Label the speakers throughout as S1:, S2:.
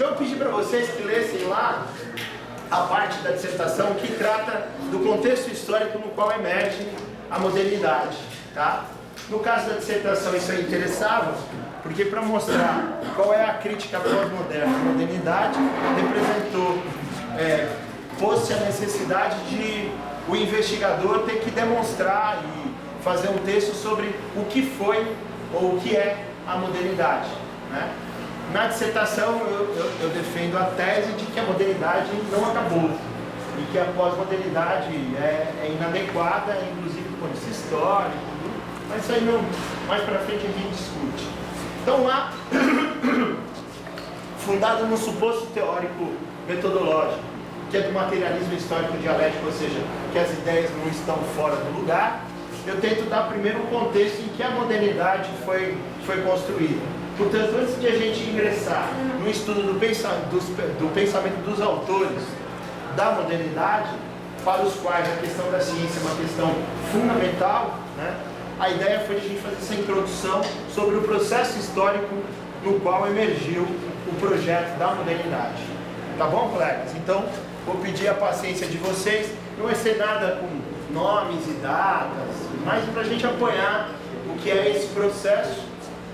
S1: Então eu pedi para vocês que lessem lá a parte da dissertação que trata do contexto histórico no qual emerge a modernidade, tá? No caso da dissertação isso aí interessava, porque para mostrar qual é a crítica pós-moderna à modernidade, representou, pôs-se a necessidade de o investigador ter que demonstrar e fazer um texto sobre o que foi ou o que é a modernidade, né? Na dissertação eu defendo a tese de que a modernidade não acabou e que a pós-modernidade é inadequada, inclusive do ponto de vista histórico, mas isso aí não, mais para frente a gente discute. Então lá, fundado num suposto teórico metodológico, que é do materialismo histórico dialético, ou seja, que as ideias não estão fora do lugar, eu tento dar primeiro o contexto em que a modernidade foi construída. Portanto, antes de a gente ingressar no estudo do pensamento dos autores da modernidade, para os quais a questão da ciência é uma questão fundamental, né, a ideia foi de a gente fazer essa introdução sobre o processo histórico no qual emergiu o projeto da modernidade. Tá bom, colegas? Então, vou pedir a paciência de vocês. Não vai ser nada com nomes e datas, mas para a gente apoiar o que é esse processo,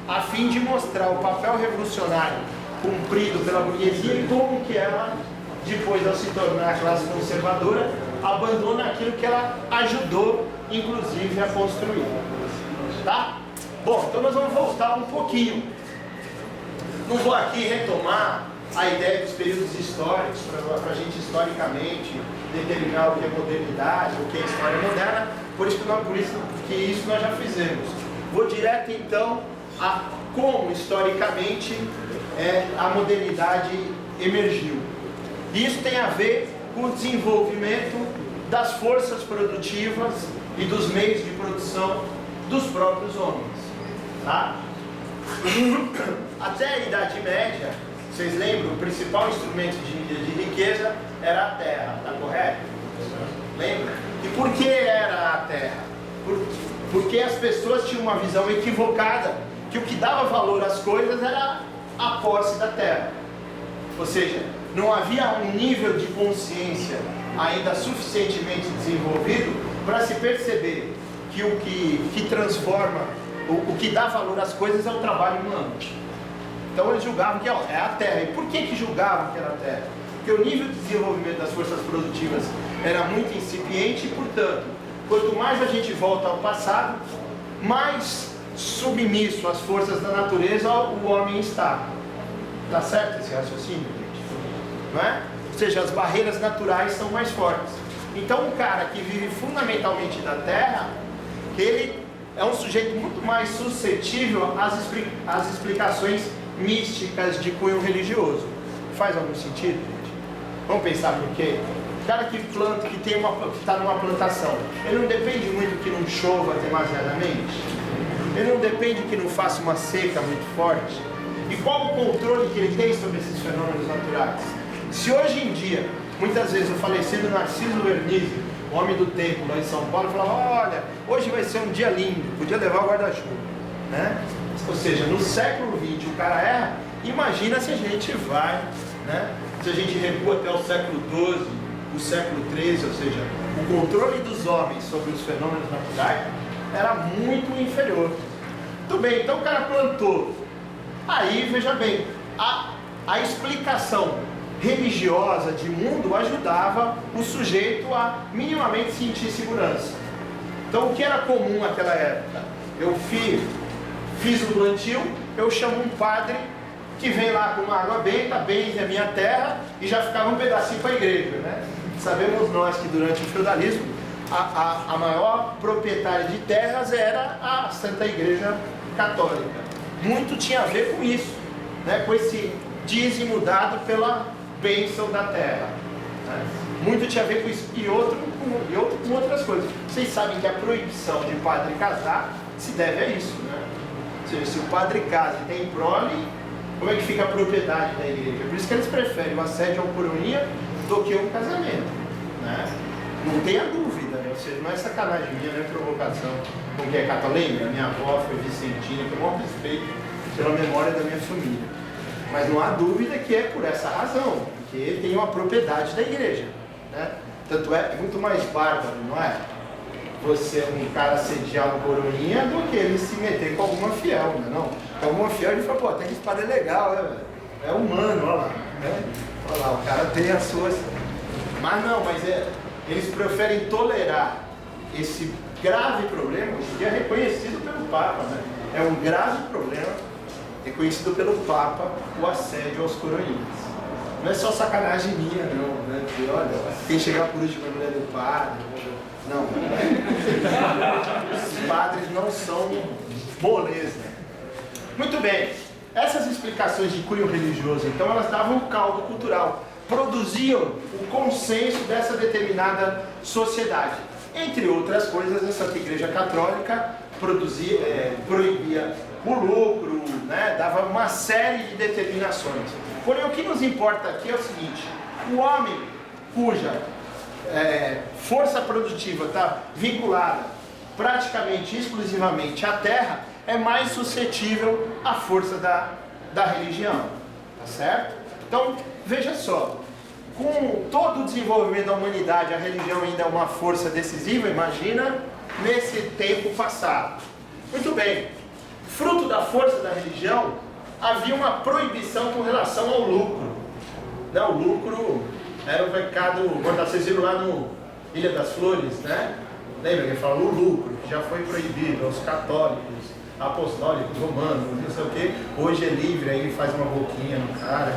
S1: a fim de mostrar o papel revolucionário cumprido pela burguesia e como que ela, depois ao se tornar classe conservadora, abandona aquilo que ela ajudou, inclusive, a construir. Tá? Bom, então nós vamos voltar um pouquinho. Não vou aqui retomar a ideia dos períodos históricos, para a gente historicamente determinar o que é modernidade, o que é história moderna, por isso que isso nós já fizemos. Vou direto então a como historicamente a modernidade emergiu. Isso tem a ver com o desenvolvimento das forças produtivas e dos meios de produção dos próprios homens. Tá? Até a Idade Média, vocês lembram, o principal instrumento de riqueza era a terra, tá correto? Lembra? E por que era a terra? Porque as pessoas tinham uma visão equivocada que o que dava valor às coisas era a posse da terra. Ou seja, não havia um nível de consciência ainda suficientemente desenvolvido para se perceber que o que transforma, o que dá valor às coisas é o trabalho humano. Então eles julgavam que é a terra. E por que julgavam que era a terra? Porque o nível de desenvolvimento das forças produtivas era muito incipiente e, portanto, quanto mais a gente volta ao passado, mais submisso às forças da natureza o homem está. Tá certo esse raciocínio, gente? Não é? Ou seja, as barreiras naturais são mais fortes. Então um cara que vive fundamentalmente da terra, ele é um sujeito muito mais suscetível às explicações místicas de cunho religioso. Faz algum sentido, gente? Vamos pensar por quê? O cara que planta, que está numa plantação, ele não depende muito que não chova demasiadamente? Ele não depende que não faça uma seca muito forte? E qual o controle que ele tem sobre esses fenômenos naturais? Se hoje em dia, muitas vezes o falecido Narciso Vernizzi, homem do tempo lá em São Paulo, falava: olha, hoje vai ser um dia lindo, podia levar o guarda-chuva, né? Ou seja, no século XX o cara erra, imagina se a gente vai, né? Se a gente recua até o século XII, o século XIII, ou seja, o controle dos homens sobre os fenômenos naturais era muito inferior. Tudo bem, então o cara plantou. Aí, veja bem, a explicação religiosa de mundo ajudava o sujeito a minimamente sentir segurança. Então o que era comum naquela época? Eu fiz o plantio, eu chamo um padre que vem lá com uma água benta, benze a minha terra e já ficava um pedacinho para a igreja, né? Sabemos nós que durante o feudalismo a maior proprietária de terras era a Santa Igreja Católica. Muito tinha a ver com isso, né? Com esse dízimo dado pela bênção da terra, né? Muito tinha a ver com isso e outro com outras coisas. Vocês sabem que a proibição de padre casar se deve a isso, né? Ou seja, se o padre casa e tem prole, como é que fica a propriedade da igreja? Por isso que eles preferem o assédio ao coroinha do que um casamento, né? Não tenha dúvida, né? Ou seja, não é sacanagem minha, não é provocação com quem é católico. Lembra? Minha avó foi vicentina, com o maior respeito pela memória da minha família. Mas não há dúvida que é por essa razão, porque ele tem uma propriedade da igreja, né? Tanto é muito mais bárbaro, não é? Você, um cara sediar um coroinha do que ele se meter com alguma fiel, né? Não? Com alguma fiel ele fala, pô, até que espada é legal, né, velho? É humano, olha lá, né? Olha lá, o cara tem as suas... Mas não, eles preferem tolerar esse grave problema, que é reconhecido pelo Papa, né? É um grave problema, reconhecido pelo Papa, o assédio aos coroinhas. Não é só sacanagem minha, não, né? Porque, olha, quem chegar por último é a mulher do padre. Não, os padres não são moleza. Muito bem, essas explicações de cunho religioso, então, elas davam um caldo cultural, produziam o consenso dessa determinada sociedade. Entre outras coisas, a Santa Igreja Católica proibia o lucro, né? Dava uma série de determinações. Porém, o que nos importa aqui é o seguinte: o homem cuja força produtiva está vinculada praticamente exclusivamente à terra é mais suscetível à força da religião, tá certo? Então, veja só, com todo o desenvolvimento da humanidade, a religião ainda é uma força decisiva, imagina nesse tempo passado. Muito bem, fruto da força da religião, havia uma proibição com relação ao lucro. Não, o lucro era o pecado, quando vocês viram lá no Ilha das Flores, né? Lembra que ele falou o lucro, que já foi proibido aos católicos, apostólicos, romanos, não sei o que. Hoje é livre, aí faz uma boquinha no cara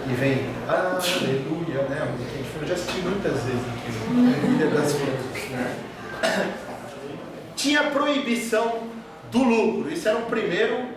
S1: e vem, aleluia, né? Eu já assisti muitas vezes aqui, Ilha das Flores, né? Tinha proibição do lucro, isso era o primeiro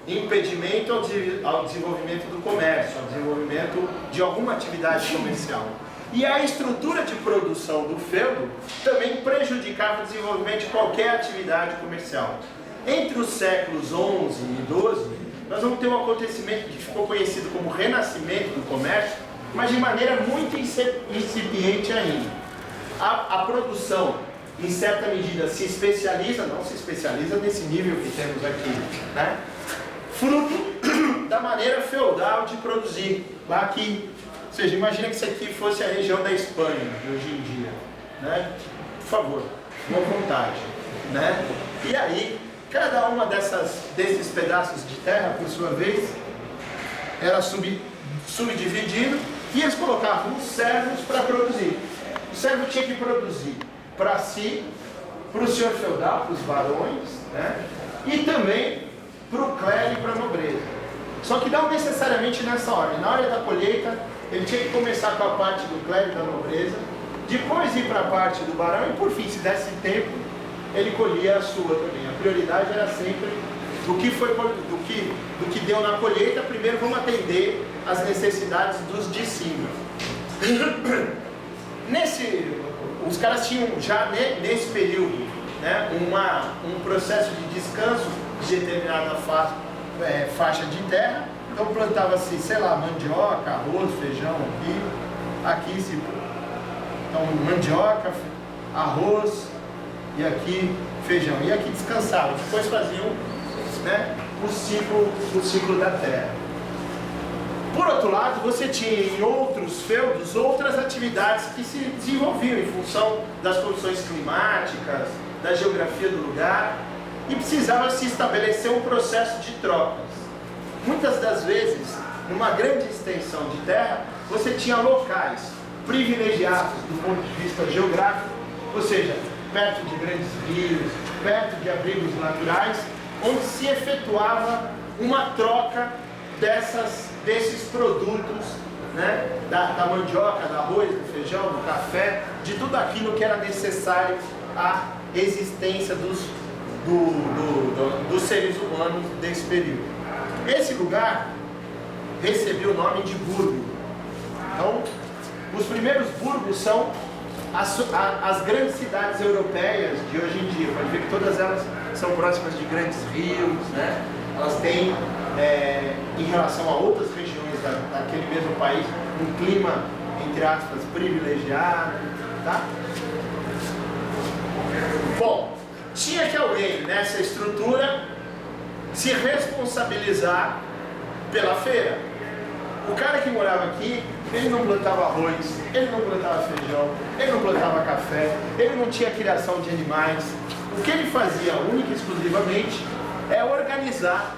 S1: impedimento ao desenvolvimento do comércio, ao desenvolvimento de alguma atividade comercial. E a estrutura de produção do feudo também prejudicava o desenvolvimento de qualquer atividade comercial. Entre os séculos XI e XII, nós vamos ter um acontecimento que ficou conhecido como renascimento do comércio, mas de maneira muito incipiente ainda. A produção, em certa medida, se especializa, não se especializa nesse nível que temos aqui, né? Fruto da maneira feudal de produzir. Lá aqui, ou seja, imagina que isso aqui fosse a região da Espanha, de hoje em dia, né? Por favor, boa vontade, né? E aí, cada uma desses pedaços de terra, por sua vez, era subdividido e eles colocavam os servos para produzir. O servo tinha que produzir para si, para o senhor feudal, para os barões, né? E também para o clero e para a nobreza. Só que não necessariamente nessa ordem. Na hora da colheita, ele tinha que começar com a parte do clero e da nobreza, depois ir para a parte do barão e, por fim, se desse tempo, ele colhia a sua também. A prioridade era sempre do que deu na colheita. Primeiro vamos atender as necessidades dos de cima. Os caras tinham já nesse período, né, um processo de descanso de determinada faixa de terra. Então plantava-se, sei lá, mandioca, arroz, feijão aqui se... Então mandioca, arroz e aqui feijão. E aqui descansavam, depois faziam, né, o ciclo da terra. Por outro lado, você tinha em outros feudos outras atividades que se desenvolviam em função das condições climáticas, da geografia do lugar, e precisava se estabelecer um processo de trocas. Muitas das vezes, numa grande extensão de terra, você tinha locais privilegiados do ponto de vista geográfico, ou seja, perto de grandes rios, perto de abrigos naturais, onde se efetuava uma troca desses produtos, né, da mandioca, do arroz, do feijão, do café, de tudo aquilo que era necessário à existência dos seres humanos desse período. Esse lugar recebeu o nome de burgo. Então, os primeiros burgos são as grandes cidades europeias de hoje em dia. Pode ver que todas elas são próximas de grandes rios, né? Elas têm, em relação a outras regiões daquele mesmo país, um clima, entre aspas, privilegiado, tá? Bom, tinha que alguém nessa estrutura se responsabilizar pela feira. O cara que morava aqui, ele não plantava arroz, ele não plantava feijão, ele não plantava café, ele não tinha criação de animais. O que ele fazia, única e exclusivamente, é organizar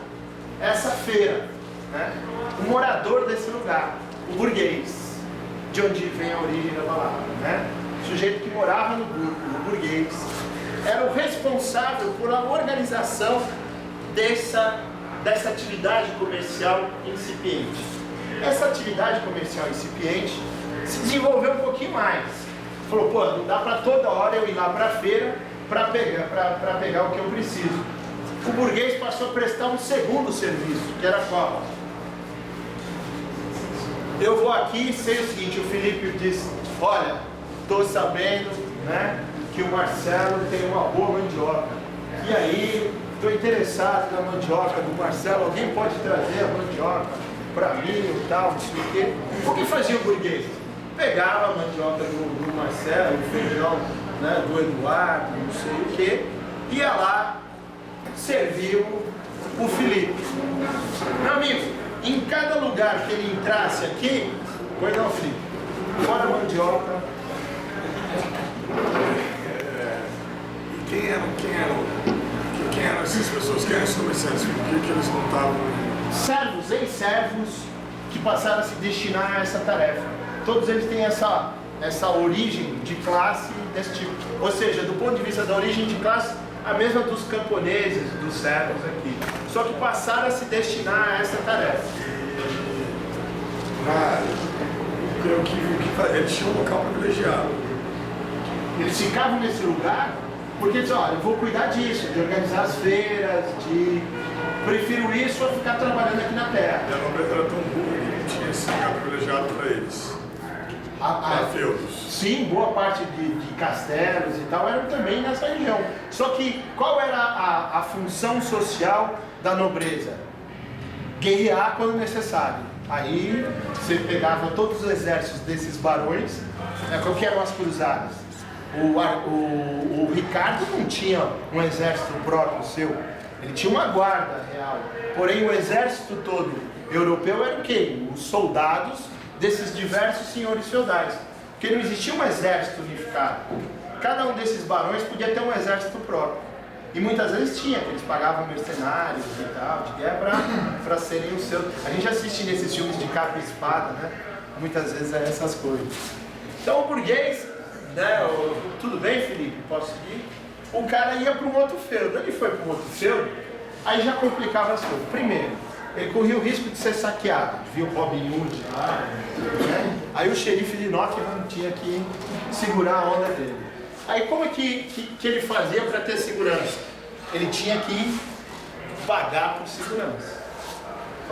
S1: essa feira, né? O morador desse lugar, o burguês, de onde vem a origem da palavra, né? O sujeito que morava no burgo, o burguês, era o responsável por a organização dessa atividade comercial incipiente. Essa atividade comercial incipiente se desenvolveu um pouquinho mais. Falou, pô, não dá para toda hora eu ir lá para a feira para pegar o que eu preciso. O burguês passou a prestar um segundo serviço, que era qual? Eu vou aqui e sei o seguinte, o Felipe disse, olha, estou sabendo, né, que o Marcelo tem uma boa mandioca. E aí, estou interessado na mandioca do Marcelo, alguém pode trazer a mandioca para mim e tal, não sei o quê. O que fazia o burguês? Pegava a mandioca do Marcelo, o feijão, né, do Eduardo, não sei o quê, ia lá, serviu o Felipe. Meu amigo, em cada lugar que ele entrasse aqui, pois não, Felipe, fora a mandioca.
S2: Quem eram essas pessoas? Quem eram os comerciantes? Por que eles não estavam?
S1: Servos, ex-servos, que passaram a se destinar a essa tarefa. Todos eles têm essa origem de classe desse tipo. Ou seja, do ponto de vista da origem de classe, a mesma dos camponeses, dos servos aqui. Só que passaram a se destinar a essa tarefa.
S2: Eles tinham um local privilegiado.
S1: Eles ficavam nesse lugar porque diziam, olha, eu vou cuidar disso, de organizar as feiras, prefiro isso a ficar trabalhando aqui na terra.
S2: E a nobreza era tão burra que não tinha esse lugar privilegiado para eles. Para feudos.
S1: Sim, boa parte de castelos e tal eram também nessa região. Só que qual era a função social da nobreza? Guerrear quando necessário. Aí você pegava todos os exércitos desses barões, qual que eram as cruzadas? O Ricardo não tinha um exército próprio seu, ele tinha uma guarda real. Porém, o exército todo europeu era o quê? Os soldados desses diversos senhores feudais. Porque não existia um exército unificado. Cada um desses barões podia ter um exército próprio. E muitas vezes tinha, que eles pagavam mercenários e tal, de guerra para serem os seus. A gente assiste nesses filmes de capa e espada, né? Muitas vezes é essas coisas. Então o burguês, né? Tudo bem, Felipe? Posso ir? O cara ia para um outro feudo. Ele foi para um outro feudo, aí já complicava as coisas. Primeiro, ele corria o risco de ser saqueado. Viu o Robin Hood lá, né? Aí o xerife de Nottingham tinha que segurar a onda dele. Aí como é que ele fazia para ter segurança? Ele tinha que pagar por segurança.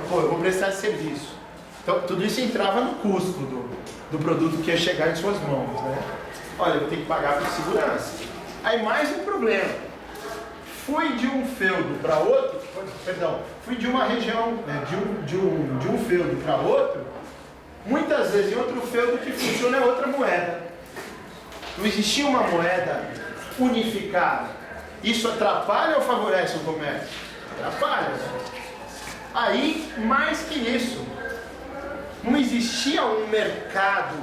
S1: Pô, eu vou prestar serviço. Então tudo isso entrava no custo do produto que ia chegar em suas mãos, né? Olha, eu vou ter que pagar por segurança. Aí mais um problema. Fui de um feudo para outro, fui de uma região, de um feudo para outro, muitas vezes em outro feudo que funciona é outra moeda. Não existia uma moeda unificada. Isso atrapalha ou favorece o comércio? Atrapalha. Aí, mais que isso, não existia um mercado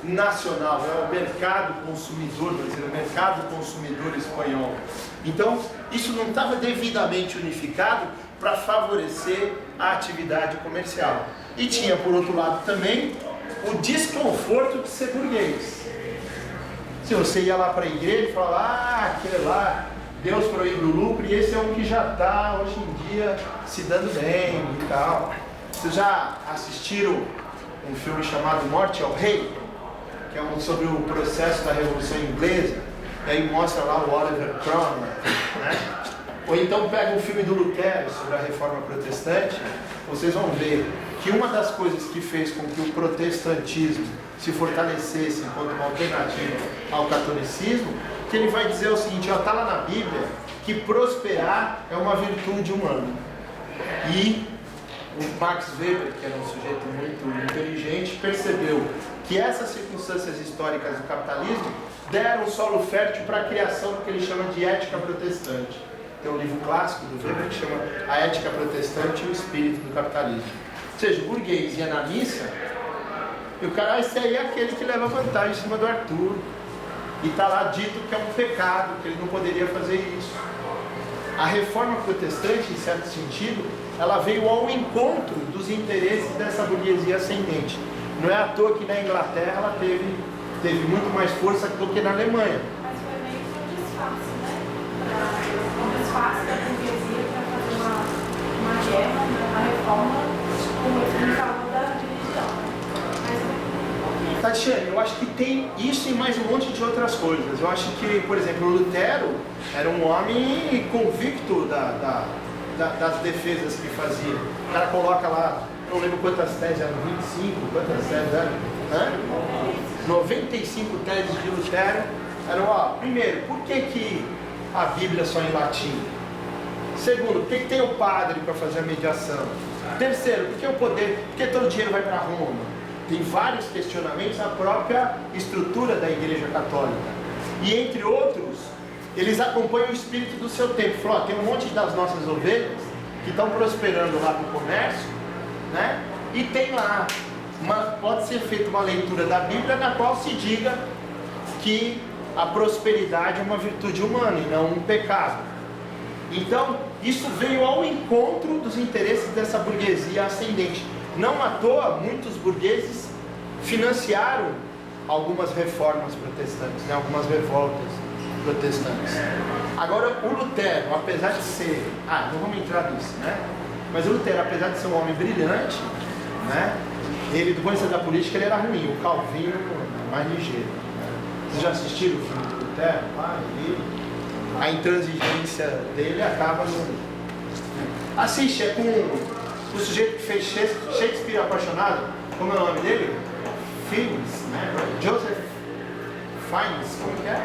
S1: nacional, é o mercado consumidor brasileiro, o mercado consumidor espanhol. Então, isso não estava devidamente unificado para favorecer a atividade comercial. E tinha, por outro lado, também o desconforto de ser burguês. Se você ia lá para a igreja e falava, aquele lá, Deus proíbe o lucro, e esse é um que já está, hoje em dia, se dando bem e tal. Vocês já assistiram um filme chamado Morte ao Rei? Que é sobre o processo da Revolução Inglesa, e aí mostra lá o Oliver Cromwell, né? Ou então pega um filme do Lutero sobre a Reforma Protestante, vocês vão ver que uma das coisas que fez com que o protestantismo se fortalecesse enquanto uma alternativa ao catolicismo, que ele vai dizer o seguinte, está lá na Bíblia, que prosperar é uma virtude humana. E o Max Weber, que era um sujeito muito inteligente, percebeu que essas circunstâncias históricas do capitalismo deram um solo fértil para a criação do que ele chama de ética protestante. Tem um livro clássico do Weber que chama A Ética Protestante e o Espírito do Capitalismo. Ou seja, o burguês ia na missa e o cara, esse aí é aquele que leva vantagem em cima do Arthur. E está lá dito que é um pecado, que ele não poderia fazer isso. A reforma protestante, em certo sentido, ela veio ao encontro dos interesses dessa burguesia ascendente. Não é à toa que na Inglaterra ela teve muito mais força do que na Alemanha.
S3: Mas foi meio que um disfarce, né? Um disfarce da burguesia para fazer uma guerra, uma reforma, como em favor da religião.
S1: Tatiana, eu acho que tem isso e mais um monte de outras coisas. Eu acho que, por exemplo, o Lutero era um homem convicto das defesas que fazia. O cara coloca lá, não lembro quantas teses eram, 25, quantas teses eram? 95 teses de Lutero. Eram, primeiro, por que a Bíblia é só em latim? Segundo, por que tem o padre para fazer a mediação? Terceiro, por que o poder, por que todo o dinheiro vai para Roma? Tem vários questionamentos à própria estrutura da Igreja Católica. E entre outros, eles acompanham o espírito do seu tempo. Falou, tem um monte das nossas ovelhas que estão prosperando lá no comércio, né? E tem lá, pode ser feita uma leitura da Bíblia na qual se diga que a prosperidade é uma virtude humana e não um pecado. Então, isso veio ao encontro dos interesses dessa burguesia ascendente. Não à toa, muitos burgueses financiaram algumas reformas protestantes, né? Algumas revoltas protestantes. Agora, o Lutero, apesar de ser... não vamos entrar nisso, né? Mas o Lutero, apesar de ser um homem brilhante, né? Ele, do ponto de vista da política, ele era ruim. O Calvino, mais ligeiro. Vocês já assistiram o filme do Lutero? A intransigência dele acaba no... Assiste, é com... O sujeito que fez Shakespeare Apaixonado, como é o nome dele? Fiennes, né? Joseph Fiennes, como que é?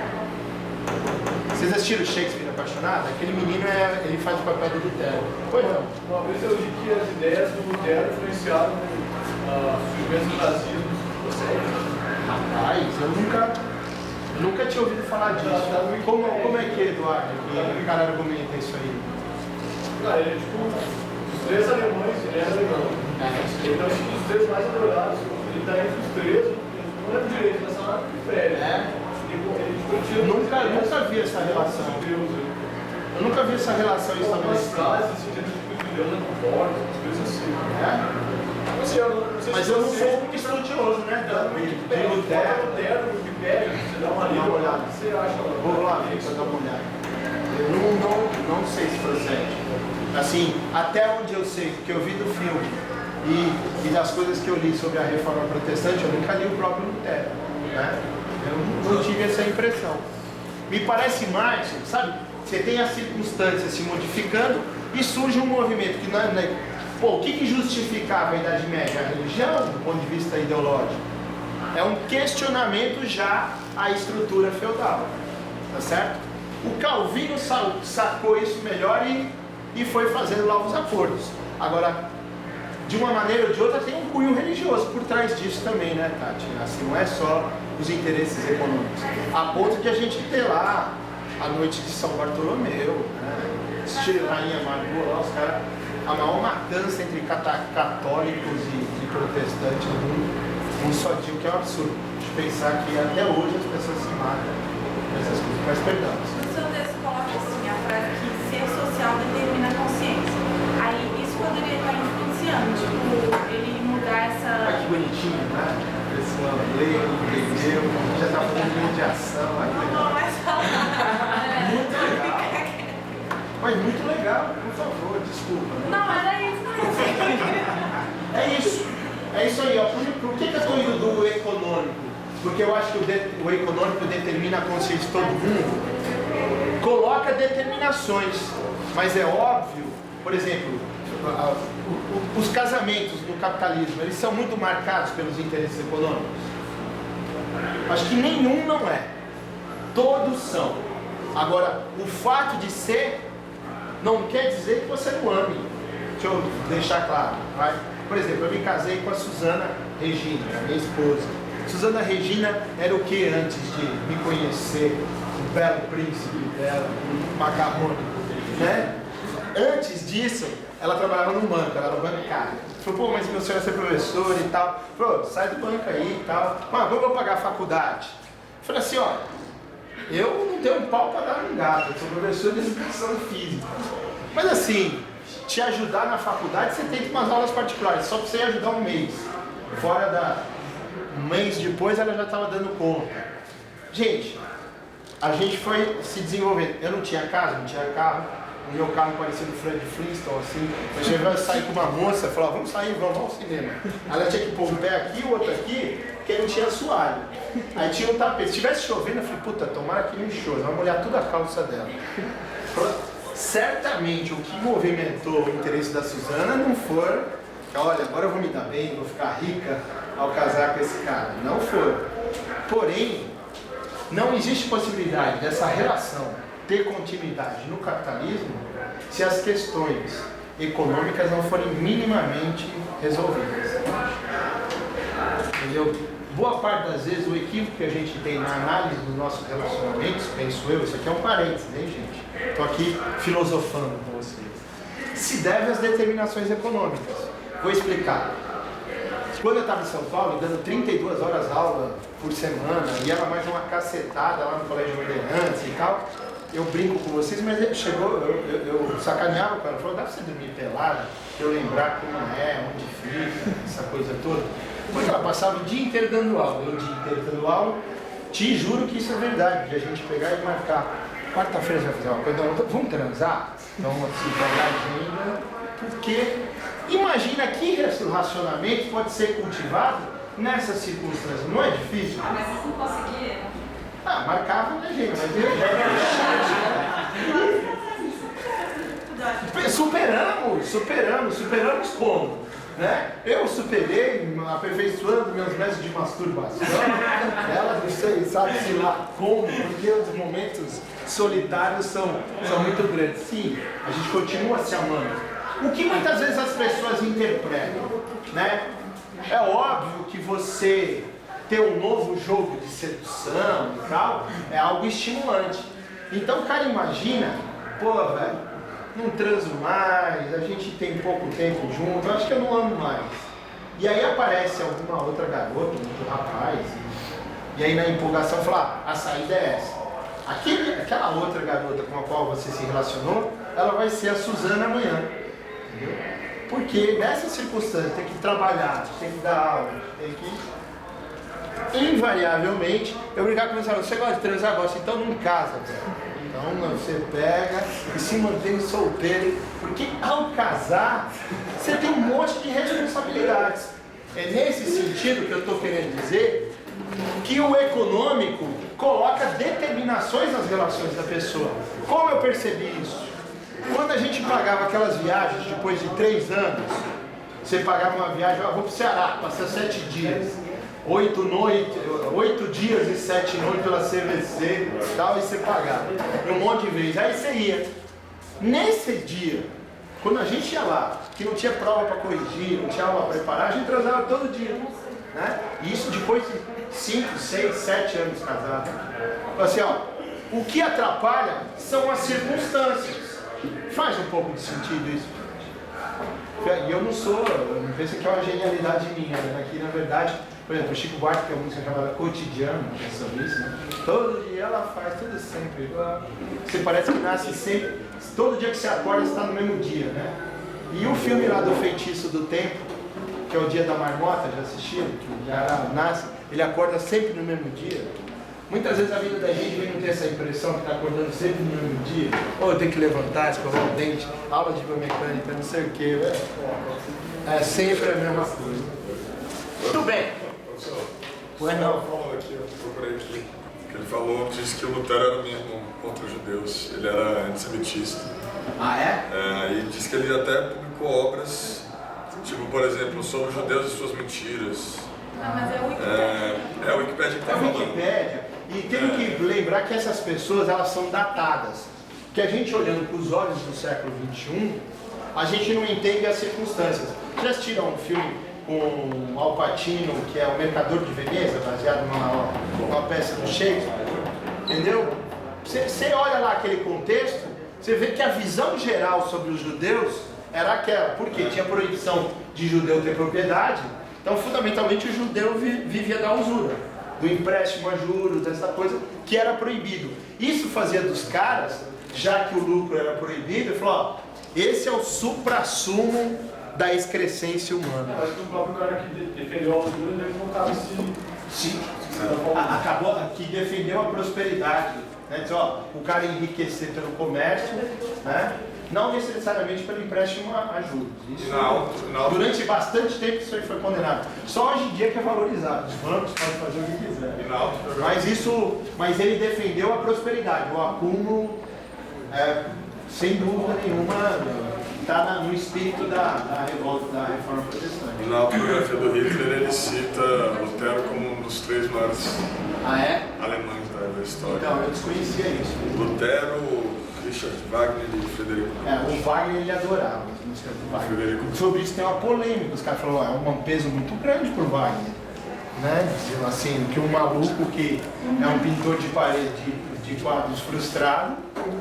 S1: Vocês assistiram Shakespeare Apaixonado? Aquele menino, ele faz o papel do Lutero. Pois não.
S4: Uma vez eu li que as ideias do Lutero influenciaram o surgimento do nazismo.
S1: Rapaz, eu nunca tinha ouvido falar disso. Como é que, Eduardo, que o cara argumenta isso aí?
S4: Ele é tipo... Os três alemães, ele é alemão. Então, os três mais adorados, ele está entre os três, não é direito, mas é uma férias.
S1: Nunca vi essa relação. Eu nunca vi essa relação estabelecida. Mas eu não sou muito estudioso, né? De Lutero, você dá uma olhada. Vou lá, deixa eu dar uma olhada. Eu não sei se procede. Assim, até onde eu sei, porque eu vi do filme e das coisas que eu li sobre a reforma protestante, eu nunca li o próprio Lutero, né? Eu não tive essa impressão. Me parece mais, sabe, você tem as circunstâncias se modificando e surge um movimento que o que justificava a Idade Média? A religião, do ponto de vista ideológico. É um questionamento já à estrutura feudal, tá certo? O Calvino sacou isso melhor e foi fazendo novos acordos. Agora, de uma maneira ou de outra, tem um cunho religioso por trás disso também, né, Tati? Assim, não é só os interesses econômicos. A ponto de a gente ter lá a noite de São Bartolomeu, né? Assistir Rainha Margot lá, os caras, a maior matança entre católicos e protestantes no mundo, um só dia, que é um absurdo. De pensar que até hoje as pessoas se matam nessas coisas. Mas perdão.
S3: O seu texto coloca assim, a frase que ser social determina a consciência. Aí isso poderia estar influenciando, tipo, ele mudar essa...
S1: Olha que bonitinho, né? Pessoal, leu, entendeu, já está fazendo mediação.
S3: Não, mas falar.
S1: Muito legal. Mas muito legal, por favor, desculpa.
S3: Não, era isso.
S1: É isso. É isso aí, ó. Por que eu estou indo do econômico? Porque eu acho que o econômico determina a consciência de todo mundo. Coloca determinações, mas é óbvio, por exemplo, os casamentos no capitalismo, eles são muito marcados pelos interesses econômicos. Acho que nenhum não é. Todos são. Agora, o fato de ser não quer dizer que você não ame. Deixa eu deixar claro. Vai? Por exemplo, eu me casei com a Suzana Regina, a minha esposa. Suzana Regina era o que antes de me conhecer? O belo príncipe dela, o macarrônico, né? Antes disso, ela trabalhava no banco, ela era bancária. falou, pô, mas meu sonho é ser professor e tal. Falou, sai do banco aí e tal. Mas como eu vou pagar a faculdade? Eu falei assim, ó, eu não tenho um pau para dar um gato, eu sou professor de educação física. Mas assim, te ajudar na faculdade, você tem que ir umas aulas particulares, só para você ajudar um mês. Um mês depois ela já estava dando conta. Gente, a gente foi se desenvolvendo. Eu não tinha casa, não tinha carro. O meu carro parecia do Fred Flintstone, assim. A gente vai sair com uma moça, falou, vamos sair, vamos ao cinema. Ela tinha que pôr um pé aqui, o outro aqui, porque não tinha assoalho. Aí tinha um tapete. Se estivesse chovendo, eu falei, puta, tomara que não chove, vai molhar toda a calça dela. Certamente o que movimentou o interesse da Suzana não foi, olha, agora eu vou me dar bem, vou ficar rica ao casar com esse cara. Não foi. Porém, não existe possibilidade dessa relação ter continuidade no capitalismo se as questões econômicas não forem minimamente resolvidas. Entendeu? Boa parte das vezes o equívoco que a gente tem na análise dos nossos relacionamentos, penso eu, isso aqui é um parênteses, né, gente? Estou aqui filosofando com vocês. Se deve às determinações econômicas. Vou explicar. Quando eu estava em São Paulo, dando 32 horas aula por semana, e era mais uma cacetada lá no Colégio Bandeirantes e tal, eu brinco com vocês, mas ele chegou, eu sacaneava com ela, falou, dá pra você dormir pelada, pra eu lembrar como é, onde fica, essa coisa toda. Porque ela passava o dia inteiro dando aula, eu o dia inteiro dando aula, te juro que isso é verdade, de a gente pegar e marcar, quarta-feira já fazer uma coisa, vamos transar? Então, assim, pegar a agenda, porque imagina que relacionamento pode ser cultivado nessas circunstâncias, não é difícil?
S3: Ah, mas vocês não conseguiram?
S1: Ah, marcava, né, gente? Mas superamos como? Né? Eu superei, aperfeiçoando meus métodos de masturbação. Ela não sei, sabe-se lá como, porque os momentos solitários são muito grandes. Sim, a gente continua se amando. O que muitas vezes as pessoas interpretam, né? É óbvio que você ter um novo jogo de sedução e tal, é algo estimulante. Então o cara imagina, pô, velho, não transo mais, a gente tem pouco tempo junto, eu acho que eu não amo mais. E aí aparece alguma outra garota, outro rapaz, e aí na empolgação fala, a saída é essa. Aquela outra garota com a qual você se relacionou, ela vai ser a Suzana amanhã. Entendeu? Porque nessa circunstância tem que trabalhar, tem que dar aula, tem que... Invariavelmente, eu brincava com você, você gosta de transar, gosta, então não casa, velho. Então você pega e se mantém solteiro, porque ao casar, você tem um monte de responsabilidades. É nesse sentido que eu estou querendo dizer que o econômico coloca determinações nas relações da pessoa. Como eu percebi isso? Quando a gente pagava aquelas viagens depois de 3 anos, você pagava uma viagem, vou para o Ceará, passar 7 dias. 8 dias e 7 noites pela CVC e tal, e você pagava um monte de vezes. Aí você ia. Nesse dia, quando a gente ia lá, que não tinha prova para corrigir, não tinha aula para preparar, a gente transava todo dia. Né? E isso depois de 5, 6, 7 anos casado. Assim, ó, o que atrapalha são as circunstâncias. Faz um pouco de sentido isso. E eu não penso que é uma genialidade minha, né? Aqui na verdade, por exemplo, o Chico Buarque tem uma música chamada Cotidiano, que é sobre isso, né? Todo dia ela faz tudo sempre igual. Você parece que nasce sempre, todo dia que você acorda você está no mesmo dia, né? E o filme lá do Feitiço do Tempo, que é o Dia da Marmota, já assistiram? Que já nasce, ele acorda sempre no mesmo dia. Muitas vezes a vida da gente vem não ter essa impressão que está acordando sempre no mesmo dia. Ou tem que levantar, escovar o dente, aula de biomecânica, não sei o que. É sempre a mesma coisa. Tudo bem.
S2: Professor, não. Falando aqui, eu procurei aqui. Que ele falou, disse que o Lutero era mesmo contra os judeus. Ele era antissemitista.
S1: Ah, é?
S2: E disse que ele até publicou obras, tipo, por exemplo, sobre os judeus e suas mentiras.
S3: Não, mas é o Wikipédia.
S2: É o Wikipédia que está falando.
S1: Wikipédia. E temos que lembrar que essas pessoas, elas são datadas. Que a gente olhando para os olhos do século XXI, a gente não entende as circunstâncias. Já assistiram um filme com Al Pacino, que é O Mercador de Veneza, baseado numa peça do Shakespeare? Entendeu? Você olha lá aquele contexto, você vê que a visão geral sobre os judeus era aquela. Por quê? Tinha proibição de judeu ter propriedade. Então, fundamentalmente, o judeu vivia da usura, do empréstimo a juros, dessa coisa que era proibido. Isso fazia dos caras, já que o lucro era proibido, ele falou, ó, esse é o suprassumo da excrescência humana.
S4: Acho que o próprio cara que defendeu a usura, ele não estava
S1: Acabou que defendeu a prosperidade, né? Diz, ó, o cara enriquecer pelo comércio, né? Não necessariamente pelo empréstimo a juros. Isso, durante bastante tempo isso aí foi condenado. Só hoje em dia que é valorizado. Os bancos podem fazer o que quiser. Mas ele defendeu a prosperidade, o acúmulo, sem dúvida nenhuma, está no espírito da revolta, da reforma protestante.
S2: E na autobiografia do Hitler ele cita Lutero como um dos 3 maiores alemães da história.
S1: Então, eu desconhecia isso.
S2: Lutero, Richard Wagner e Frederico.
S1: O Wagner ele adorava as músicas do Wagner. Sobre isso tem uma polêmica, os caras falaram, é um peso muito grande pro Wagner, né? Dizendo assim, que um maluco que é um pintor de parede de quadros frustrado,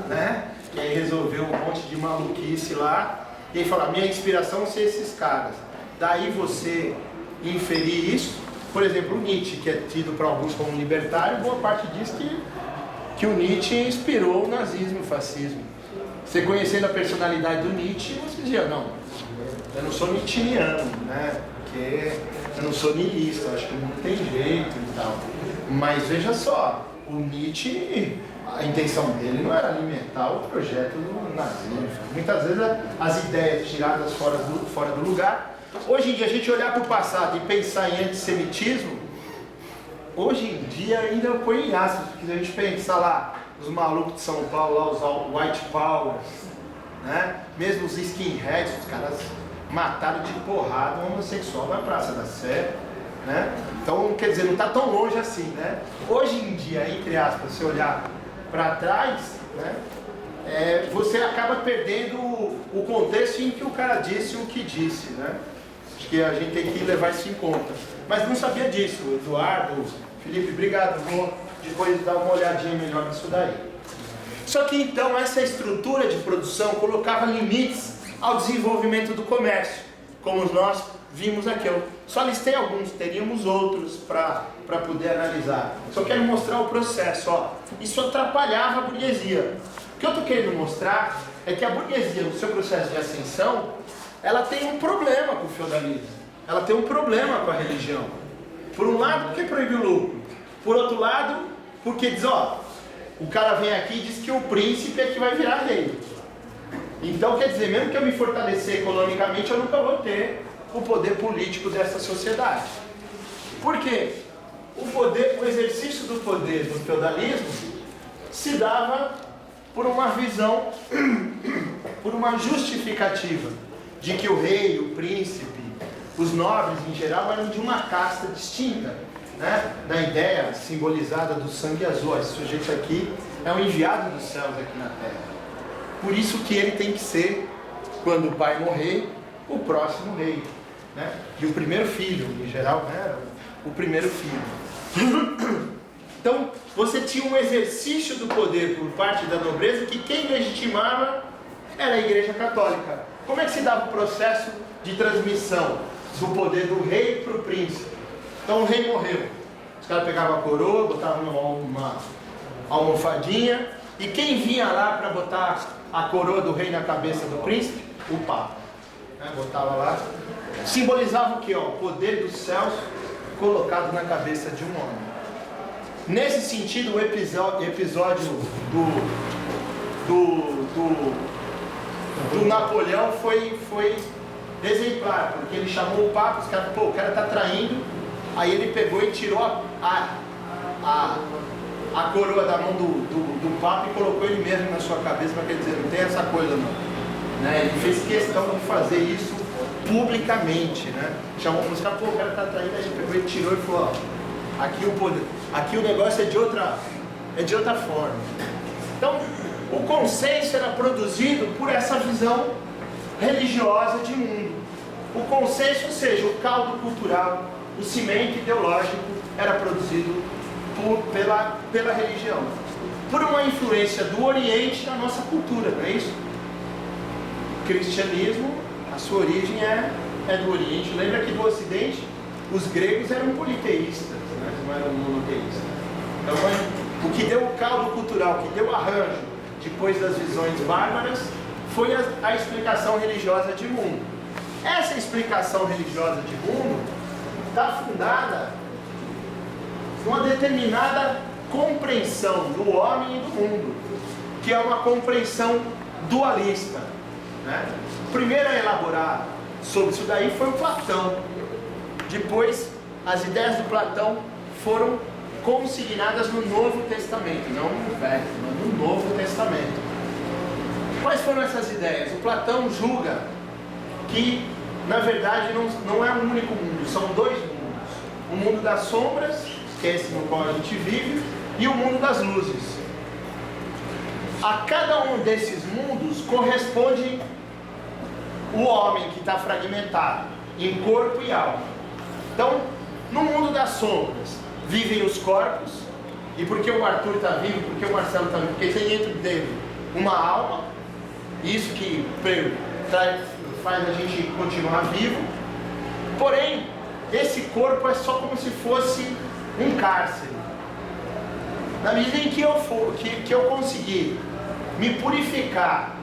S1: né? Que aí resolveu um monte de maluquice lá, e aí fala, minha inspiração são esses caras. Daí você inferir isso, por exemplo, o Nietzsche, que é tido para alguns como libertário, boa parte diz que o Nietzsche inspirou o nazismo e o fascismo. Você conhecendo a personalidade do Nietzsche, você dizia, não, eu não sou nietzscheano, né? Porque eu não sou niilista, acho que não tem jeito e tal. Mas veja só, o Nietzsche, a intenção dele não era alimentar o projeto do nazismo. Muitas vezes as ideias tiradas fora do lugar. Hoje em dia, a gente olhar para o passado e pensar em antissemitismo, hoje em dia ainda eu ponho em aspas, porque se a gente pensar lá, os malucos de São Paulo, lá, os white powers, né? Mesmo os skinheads, os caras mataram de porrada um homossexual na Praça da Sé, né? Então, quer dizer, não está tão longe assim, né? Hoje em dia, entre aspas, se olhar para trás, né? Você acaba perdendo o contexto em que o cara disse o que disse, né? Acho que a gente tem que levar isso em conta. Mas não sabia disso, Eduardo, Felipe, obrigado, vou depois dar uma olhadinha melhor nisso daí. Só que então essa estrutura de produção colocava limites ao desenvolvimento do comércio, como nós vimos aqui. Eu só listei alguns, teríamos outros para poder analisar. Só quero mostrar o processo, ó. Isso atrapalhava a burguesia. O que eu estou querendo mostrar é que a burguesia, no seu processo de ascensão, ela tem um problema com o feudalismo. Ela tem um problema com a religião. Por um lado, porque proíbe o lucro. Por outro lado, porque diz, ó, o cara vem aqui e diz que o príncipe é que vai virar rei. Então, quer dizer, mesmo que eu me fortalecer economicamente, eu nunca vou ter o poder político dessa sociedade. Por quê? O exercício do poder do feudalismo se dava por uma visão, por uma justificativa de que o rei, o príncipe, os nobres em geral eram de uma casta distinta, né? Da ideia simbolizada do sangue azul. Esse sujeito aqui é um enviado dos céus aqui na terra. Por isso que ele tem que ser, quando o pai morrer, o próximo rei, né? E o primeiro filho, em geral, né? O primeiro filho. Então, você tinha um exercício do poder por parte da nobreza que quem legitimava era a Igreja Católica. Como é que se dava o processo de transmissão do poder do rei para o príncipe? Então o rei morreu. Os caras pegavam a coroa, botavam uma almofadinha, e quem vinha lá para botar a coroa do rei na cabeça do príncipe? O Papa. Né? Botava lá. Simbolizava o que? O poder dos céus colocado na cabeça de um homem. Nesse sentido, o episódio do Napoleão foi exemplar, porque ele chamou o Papa, os caras, o cara está traindo, aí ele pegou e tirou a coroa da mão do Papa e colocou ele mesmo na sua cabeça, para dizer, não tem essa coisa não. Né? Ele fez questão de fazer isso publicamente, né? Chamou os caras, o cara está traindo, aí ele pegou e tirou e falou, ó, aqui o negócio é de outra forma. Então, o consenso era produzido por essa visão religiosa de mundo. O consenso, ou seja, o caldo cultural, o cimento ideológico, era produzido pela religião, por uma influência do Oriente na nossa cultura, não é isso? O cristianismo, a sua origem é é do Oriente. Lembra que do Ocidente, os gregos eram politeístas, né? Não eram monoteístas. Então, o que deu o caldo cultural, o que deu o arranjo, depois das visões bárbaras, foi a explicação religiosa de mundo. Essa explicação religiosa de mundo está fundada numa determinada compreensão do homem e do mundo, que é uma compreensão dualista, né? O primeiro a elaborar sobre isso daí foi o Platão. Depois, as ideias do Platão foram consignadas no Novo Testamento, não no Velho, mas no Novo Testamento. Quais foram essas ideias? O Platão julga que, na verdade, não é um único mundo, são dois mundos. O mundo das sombras, que é esse no qual a gente vive, e o mundo das luzes. A cada um desses mundos corresponde o homem que está fragmentado em corpo e alma. Então, no mundo das sombras vivem os corpos, e porque o Arthur está vivo, porque o Marcelo está vivo, porque tem dentro dele uma alma, isso que faz a gente continuar vivo. Porém, esse corpo é só como se fosse um cárcere. Na medida em que eu conseguir me purificar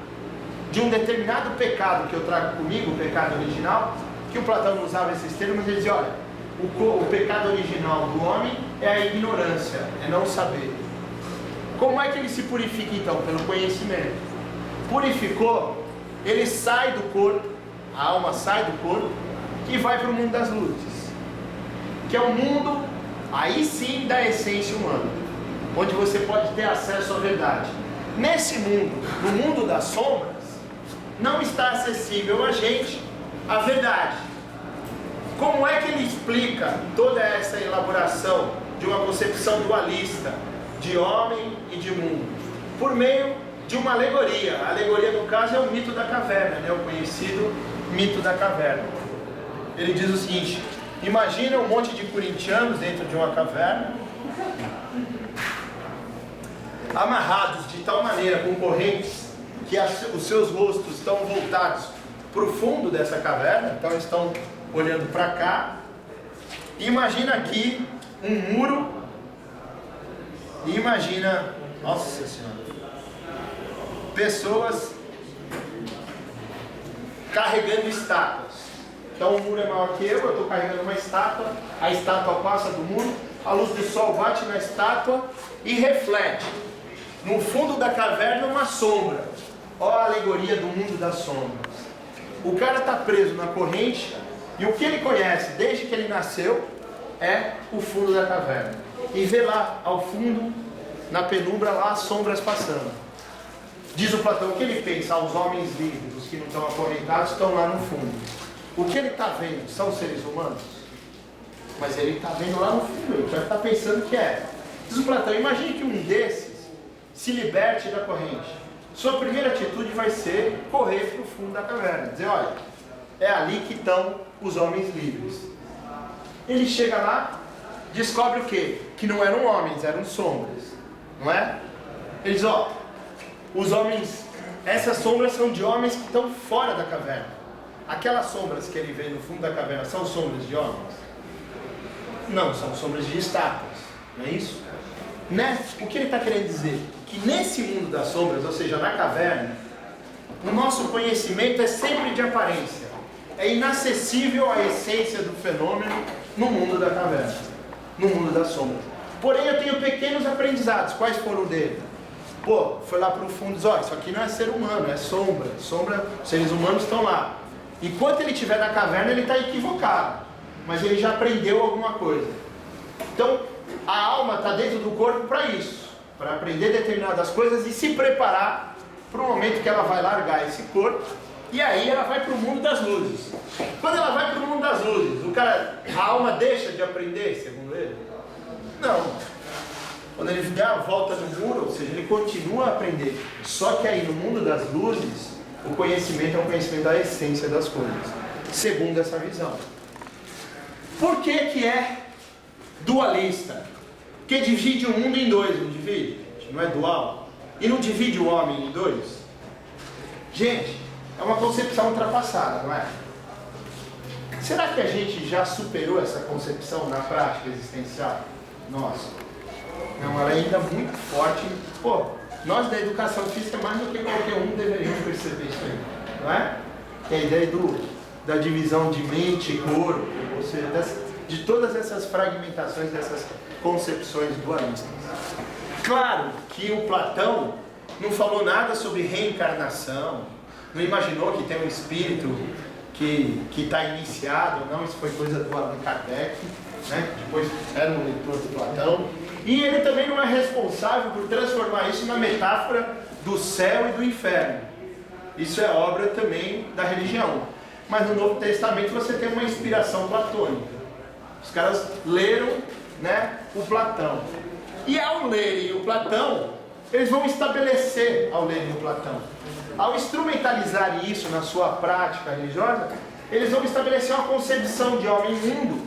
S1: de um determinado pecado que eu trago comigo, o pecado original, que o Platão não usava esses termos, ele dizia, olha, o pecado original do homem é a ignorância, é não saber. Como é que ele se purifica então? Pelo conhecimento. Purificou, ele sai do corpo, a alma sai do corpo e vai para o mundo das luzes, que é o mundo, aí sim, da essência humana, onde você pode ter acesso à verdade. Nesse mundo, no mundo das sombras, não está acessível a gente a verdade. Como é que ele explica toda essa elaboração de uma concepção dualista de homem e de mundo? Por meio de uma alegoria. A alegoria, no caso, é o mito da caverna, né? O conhecido mito da caverna. Ele diz o seguinte: imagina um monte de corintianos dentro de uma caverna, amarrados de tal maneira com correntes que os seus rostos estão voltados para o fundo dessa caverna, então estão olhando para cá. Imagina aqui um muro, e imagina, nossa senhora, pessoas carregando estátuas. Então o muro é maior que eu estou carregando uma estátua, a estátua passa do muro, a luz do sol bate na estátua e reflete no fundo da caverna uma sombra. Olha a alegoria do mundo das sombras. O cara está preso na corrente e o que ele conhece desde que ele nasceu é o fundo da caverna. E vê lá ao fundo, na penumbra, lá as sombras passando. Diz o Platão, o que ele pensa? Os homens livres, os que não estão acorrentados, estão lá no fundo. O que ele está vendo são seres humanos? Mas ele está vendo lá no fundo, ele já está pensando que é. Diz o Platão, imagine que um desses se liberte da corrente. Sua primeira atitude vai ser correr para o fundo da caverna, dizer, olha, é ali que estão os homens livres. Ele chega lá, descobre o quê? Que não eram homens, eram sombras, não é? Ele diz, ó, os homens, essas sombras são de homens que estão fora da caverna. Aquelas sombras que ele vê no fundo da caverna são sombras de homens? Não, são sombras de estátuas, não é isso? Né? O que ele está querendo dizer? Que nesse mundo das sombras, ou seja, na caverna, o nosso conhecimento é sempre de aparência. É inacessível a essência do fenômeno no mundo da caverna, no mundo das sombras. Porém, eu tenho pequenos aprendizados. Quais foram dele? Pô, foi lá para o fundo e diz, ó, isso aqui não é ser humano, é sombra. Sombra, seres humanos estão lá. Enquanto ele estiver na caverna, ele está equivocado. Mas ele já aprendeu alguma coisa. Então, a alma está dentro do corpo para isso. Para aprender determinadas coisas e se preparar para o momento que ela vai largar esse corpo. E aí ela vai para o mundo das luzes. Quando ela vai para o mundo das luzes, a alma deixa de aprender, segundo ele? Não. Quando ele der a volta no muro, ou seja, ele continua a aprender. Só que aí no mundo das luzes, o conhecimento é um conhecimento da essência das coisas, segundo essa visão. Por que é dualista? Porque divide o mundo em dois, não divide? Não é dual? E não divide o homem em dois? Gente, é uma concepção ultrapassada, não é? Será que a gente já superou essa concepção na prática existencial? Nossa, não, ela é ainda muito forte. Pô, nós da educação física, mais do que qualquer um, deveríamos perceber isso aí, não é? Que é a ideia da divisão de mente e corpo, ou seja, de todas essas fragmentações, dessas concepções dualistas. Claro que o Platão não falou nada sobre reencarnação, não imaginou que tem um espírito que está iniciado, não, isso foi coisa do Allan Kardec, né? Depois era um leitor do Platão, e ele também não é responsável por transformar isso na metáfora do céu e do inferno. Isso é obra também da religião. Mas no Novo Testamento você tem uma inspiração platônica. Os caras leram, né, o Platão. E ao lerem o Platão, eles vão estabelecer, ao lerem o Platão, ao instrumentalizar isso na sua prática religiosa, eles vão estabelecer uma concepção de homem mundo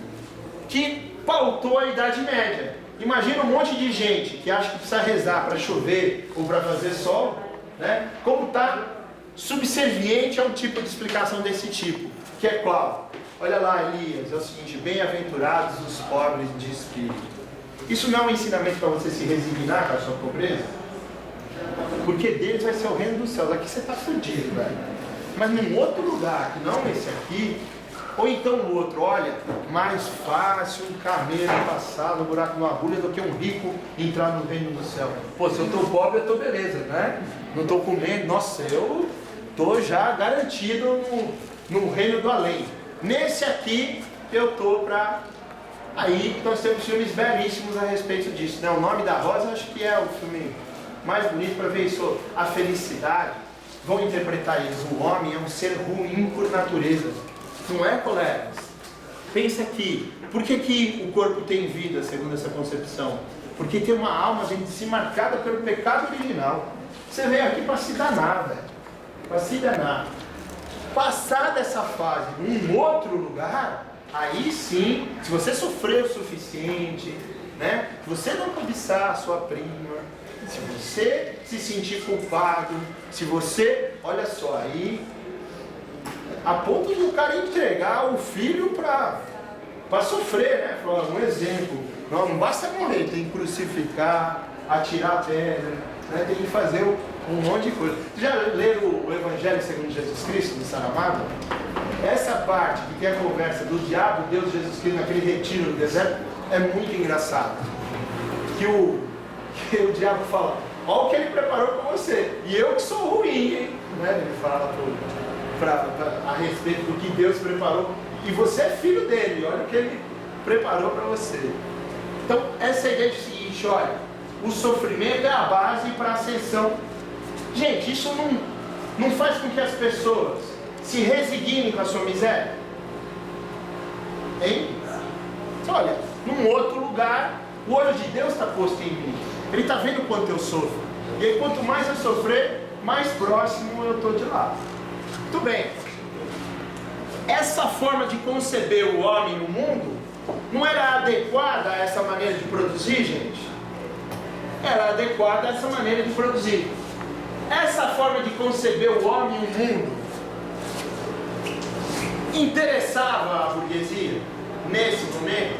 S1: que pautou a Idade Média. Imagina um monte de gente que acha que precisa rezar para chover ou para fazer sol, né? Como está subserviente a um tipo de explicação desse tipo, que é qual? Olha lá, Elias, é o seguinte: bem-aventurados os pobres de espírito. Isso não é um ensinamento para você se resignar com a sua pobreza? Porque deles vai ser o reino dos céus. Aqui você está fudido, velho. Mas num outro lugar, que não esse aqui, ou então no outro, olha, mais fácil um camelo passar no buraco de uma agulha do que um rico entrar no reino do céu. Pô, se eu estou pobre, eu estou beleza, né? Não estou comendo, nossa, eu estou já garantido no reino do além. Nesse aqui, eu estou para... Aí nós temos filmes belíssimos a respeito disso, né? O Nome da Rosa, acho que é o filme mais bonito para ver isso. A felicidade, vão interpretar isso. O homem é um ser ruim por natureza. Não é, colegas? Pensa aqui, por que o corpo tem vida, segundo essa concepção? Porque tem uma alma, gente, se marcada pelo pecado original. Você veio aqui para se danar, velho. Para se danar. Passar dessa fase num outro lugar, aí sim, se você sofreu o suficiente, né? Se você não cobiçar a sua prima, se você se sentir culpado, se você, olha só, aí a ponto de o cara entregar o filho para sofrer, né? Um exemplo, não basta morrer, tem que crucificar, atirar a pedra, né? Tem que fazer um monte de coisa. Já leram o Evangelho segundo Jesus Cristo, do Saramago? Essa parte que tem a conversa do diabo, Deus, Jesus Cristo, naquele retiro no deserto, é muito engraçado. Que o diabo fala: olha o que ele preparou para você, e eu que sou ruim, hein? Né? Ele fala a respeito do que Deus preparou, e você é filho dele, olha o que ele preparou para você. Então, essa é a ideia do seguinte: olha, o sofrimento é a base para a ascensão. Gente, isso não faz com que as pessoas se resignem com a sua miséria? Hein? Olha, num outro lugar, o olho de Deus está posto em mim. Ele está vendo quanto eu sofro. E aí, quanto mais eu sofrer, mais próximo eu estou de lá. Muito bem. Essa forma de conceber o homem no mundo não era adequada a essa maneira de produzir, gente? Era adequada a essa maneira de produzir. Essa forma de conceber o homem e o mundo interessava a burguesia nesse momento?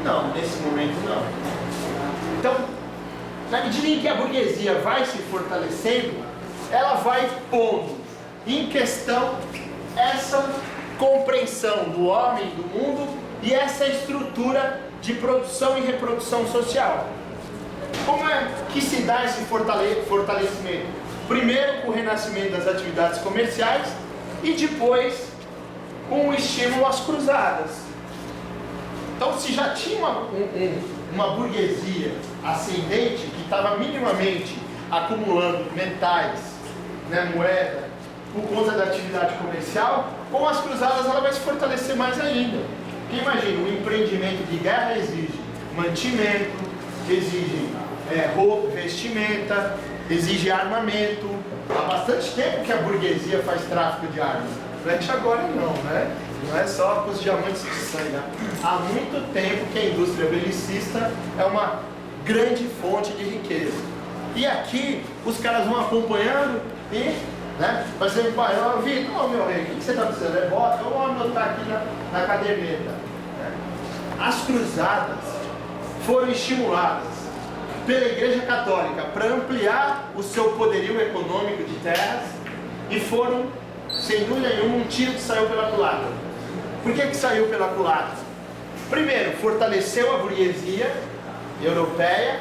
S1: Não, nesse momento não. Então, na medida em que a burguesia vai se fortalecendo, ela vai pondo em questão essa compreensão do homem, do mundo, e essa estrutura de produção e reprodução social. Como é que se dá esse fortalecimento? Primeiro com o renascimento das atividades comerciais e depois com o estímulo às cruzadas. Então, se já tinha uma burguesia ascendente que estava minimamente acumulando metais, né, moeda, por conta da atividade comercial, com as cruzadas ela vai se fortalecer mais ainda. Porque imagina, um empreendimento de guerra exige mantimento, exige roupa, vestimenta, exige armamento. Há bastante tempo que a burguesia faz tráfico de armas. Não é de agora não, né? Não é só com os diamantes de sangue. Há muito tempo que a indústria belicista é uma grande fonte de riqueza. E aqui os caras vão acompanhando e Né? Mas você vai, Vitor, meu rei, o que você está precisando? É bota? Vamos anotar aqui na caderneta. Né? As cruzadas foram estimuladas pela Igreja Católica para ampliar o seu poderio econômico de terras e foram, sem dúvida nenhuma, um tiro que saiu pela culatra. Por que saiu pela culatra? Primeiro, fortaleceu a burguesia europeia.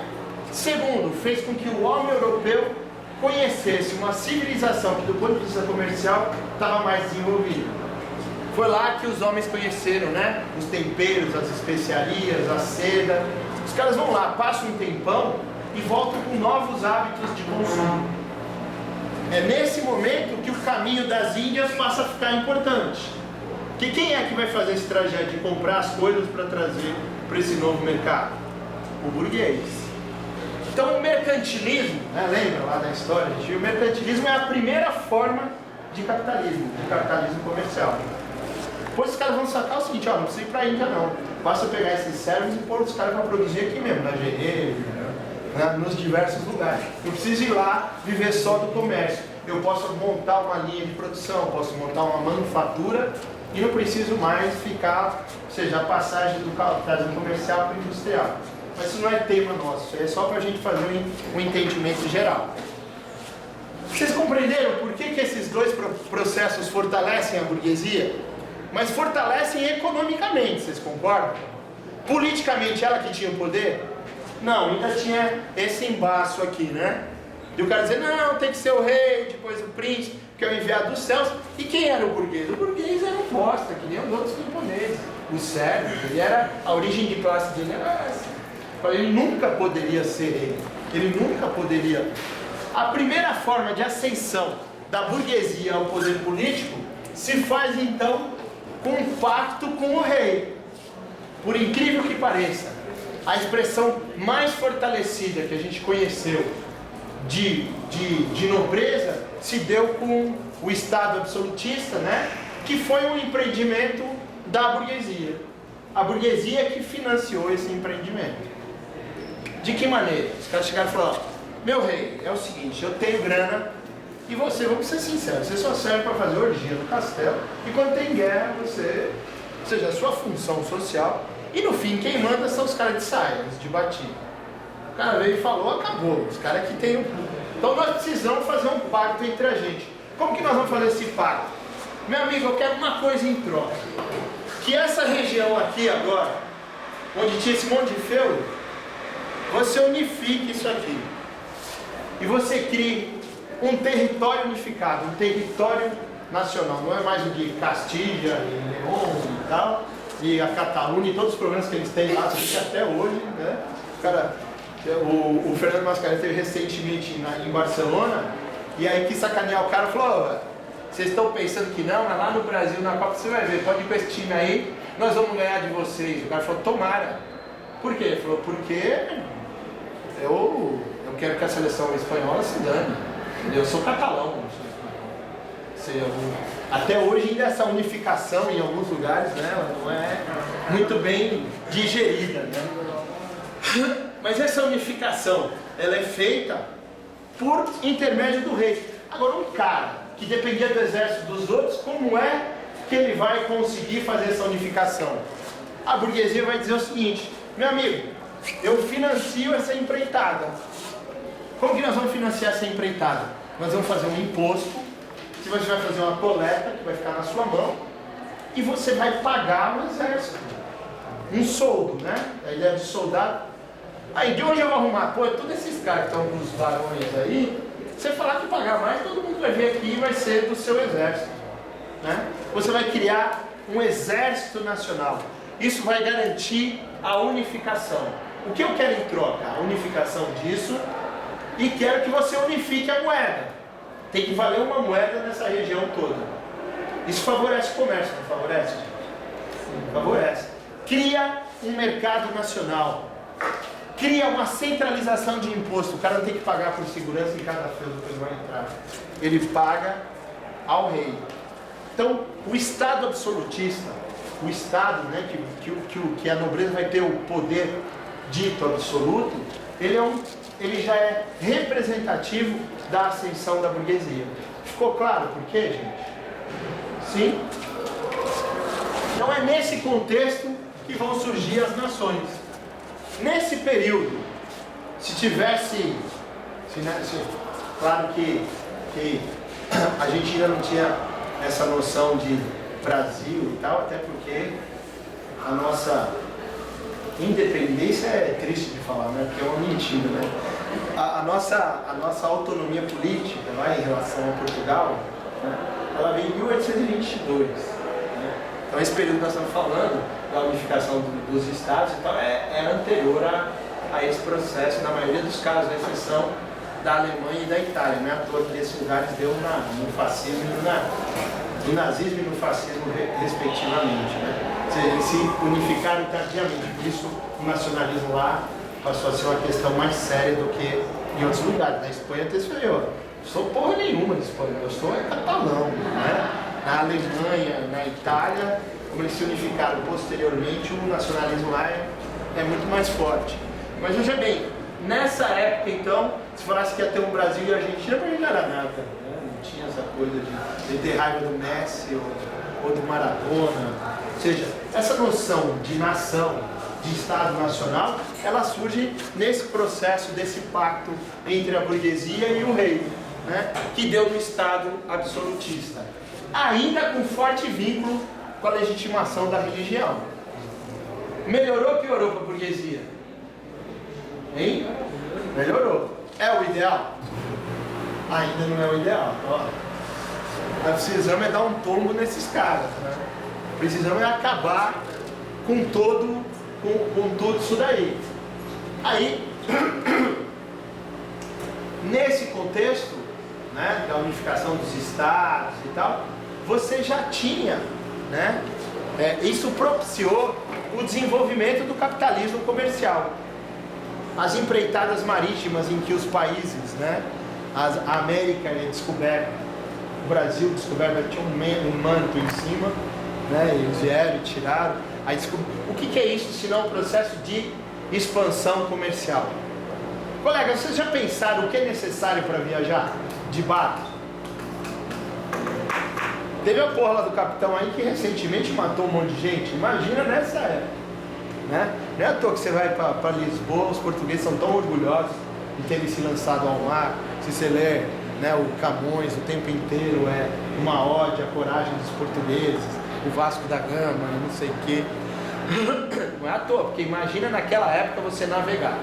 S1: Segundo, fez com que o homem europeu conhecesse uma civilização que, do ponto de vista comercial, estava mais desenvolvida. Foi lá que os homens conheceram, né? Os temperos, as especiarias, a seda. Os caras vão lá, passam um tempão e voltam com novos hábitos de consumo. É nesse momento que o caminho das Índias passa a ficar importante. Que quem é que vai fazer esse trajeto de comprar as coisas para trazer para esse novo mercado? O burguês. Então o mercantilismo, né, lembra lá da história, gente? O mercantilismo é a primeira forma de capitalismo comercial. Depois os caras vão sacar o seguinte, não precisa ir para a Índia não. Basta pegar esses servos e pôr os caras para produzir aqui mesmo, na Geneve, né, nos diversos lugares. Não preciso ir lá viver só do comércio. Eu posso montar uma linha de produção, posso montar uma manufatura e não preciso mais ficar, ou seja, a passagem do capitalismo comercial para o industrial. Mas isso não é tema nosso, isso é só para a gente fazer um entendimento geral. Vocês compreenderam por que esses dois processos fortalecem a burguesia? Mas fortalecem economicamente, vocês concordam? Politicamente ela que tinha o poder? Não, ainda tinha esse embaço aqui, né? E o cara dizer, não, tem que ser o rei, depois o príncipe, que é o enviado dos céus. E quem era o burguês? O burguês era um bosta, que nem os outros camponeses. O sérvio, ele era, a origem de classe dele era essa. Ele nunca poderia ser rei, ele nunca poderia. A primeira forma de ascensão da burguesia ao poder político se faz então com um pacto com o rei. Por incrível que pareça, a expressão mais fortalecida que a gente conheceu de nobreza se deu com o Estado absolutista, né? Que foi um empreendimento da burguesia. A burguesia que financiou esse empreendimento. De que maneira? Os caras chegaram e falaram, meu rei, é o seguinte, eu tenho grana e você, vamos ser sinceros, você só serve para fazer orgia no castelo e quando tem guerra você, ou seja, a sua função social, e no fim quem manda são os caras de saia, os de batina. O cara veio e falou, acabou, os caras que tem Então nós precisamos fazer um pacto entre a gente. Como que nós vamos fazer esse pacto? Meu amigo, eu quero uma coisa em troca, que essa região aqui agora, onde tinha esse monte de feudo, você unifique isso aqui e você crie um território unificado, um território nacional. Não é mais o de Castilha e León e tal, e a Catalunha e todos os problemas que eles têm lá, até hoje, né? Cara, o Fernando Mascarenhas esteve recentemente em Barcelona e aí quis sacanear o cara e falou, vocês estão pensando que não, mas lá no Brasil, na Copa, você vai ver, pode ir com esse time aí, nós vamos ganhar de vocês. O cara falou, tomara. Por quê? Ele falou, porque eu quero que a seleção espanhola se dane. Eu sou catalão, não sou espanhol. Até hoje ainda essa unificação em alguns lugares, né, ela não é muito bem digerida, né? Mas essa unificação, ela é feita por intermédio do rei. Agora um cara que dependia do exército dos outros, como é que ele vai conseguir fazer essa unificação? A burguesia vai dizer o seguinte, meu amigo, eu financio essa empreitada. Como que nós vamos financiar essa empreitada? Nós vamos fazer um imposto, que você vai fazer uma coleta, que vai ficar na sua mão, e você vai pagar o exército. Um soldo, né? A ideia de soldado. Aí, de onde eu vou arrumar? Pô, todos esses caras que estão com os varões aí, você falar que pagar mais, todo mundo vai vir aqui e vai ser do seu exército. Né? Você vai criar um exército nacional. Isso vai garantir a unificação. O que eu quero em troca? A unificação disso, e quero que você unifique a moeda. Tem que valer uma moeda nessa região toda. Isso favorece o comércio, não favorece? Sim, favorece. Cria um mercado nacional. Cria uma centralização de imposto. O cara não tem que pagar por segurança em cada feudo que ele vai entrar. Ele paga ao rei. Então, o Estado absolutista, o Estado, né, que a nobreza vai ter o poder dito absoluto, ele já é representativo da ascensão da burguesia. Ficou claro por quê, gente? Sim? Então é nesse contexto que vão surgir as nações. Nesse período, se tivesse... claro que a gente ainda não tinha essa noção de Brasil e tal, até porque a nossa independência é triste de falar, né? Porque é uma mentira, né? A nossa autonomia política lá em relação a Portugal, né? Ela veio em 1822. Né? Então esse período que nós estamos falando, da unificação dos estados e tal, é anterior a esse processo, na maioria dos casos, à exceção da Alemanha e da Itália. Não é à toa que esses lugares deu no fascismo e no nazismo e no fascismo respectivamente. Né? Ou seja, eles se unificaram tardiamente, por isso o nacionalismo lá passou a ser uma questão mais séria do que em outros lugares. Na Espanha até se falou, não sou porra nenhuma de Espanha, eu sou catalão. Né? Na Alemanha, na Itália, como eles se unificaram posteriormente, o nacionalismo lá é muito mais forte. Mas veja bem, nessa época então, se falasse que ia ter um Brasil e Argentina, para mim não era nada. Né? Não tinha essa coisa de ter raiva do Messi ou do Maradona. Ou seja, essa noção de nação, de Estado Nacional, ela surge nesse processo desse pacto entre a burguesia e o rei, né? Que deu no Estado absolutista, ainda com forte vínculo com a legitimação da religião. Melhorou ou piorou para a burguesia? Hein? Melhorou. É o ideal? Ainda não é o ideal. Nós precisamos dar um tombo nesses caras, né? Precisamos acabar com tudo isso daí. Aí, nesse contexto, né, da unificação dos estados e tal, você já tinha, né, isso propiciou o desenvolvimento do capitalismo comercial. As empreitadas marítimas em que os países, né, a América é descoberta, o Brasil descoberto, tinha um manto em cima, né, eles vieram e tiraram. Aí o que é isso senão um processo de expansão comercial? Colega, vocês já pensaram o que é necessário para viajar de barco? Teve a porra lá do capitão aí que recentemente matou um monte de gente. Imagina nessa época, né? Não é à toa que você vai para Lisboa, os portugueses são tão orgulhosos de terem se lançado ao mar. Se você ler, né, o Camões o tempo inteiro é uma ode à coragem dos portugueses, o Vasco da Gama, não sei o quê. Não é à toa, porque imagina naquela época você navegar.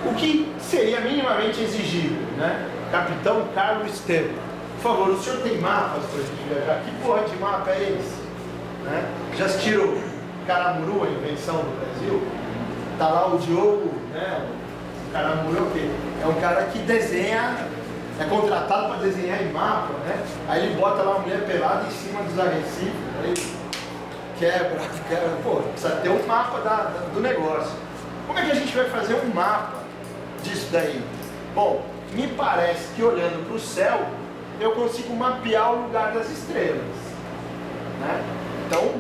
S1: O que seria minimamente exigível, né? Capitão Carlos Estevam, por favor, o senhor tem mapas para a gente viajar? Que porra de mapa é esse? Né? Já assistiram Caramuru, a invenção do Brasil? Tá lá o Diogo, né? O Caramuru é o quê? É um cara que desenha, é contratado para desenhar em mapa, né? Aí ele bota lá uma mulher pelada em cima dos arrecifes, aí quebra, pô, precisa ter um mapa do negócio. Como é que a gente vai fazer um mapa disso daí? Bom, me parece que olhando para o céu, eu consigo mapear o lugar das estrelas, né? Então,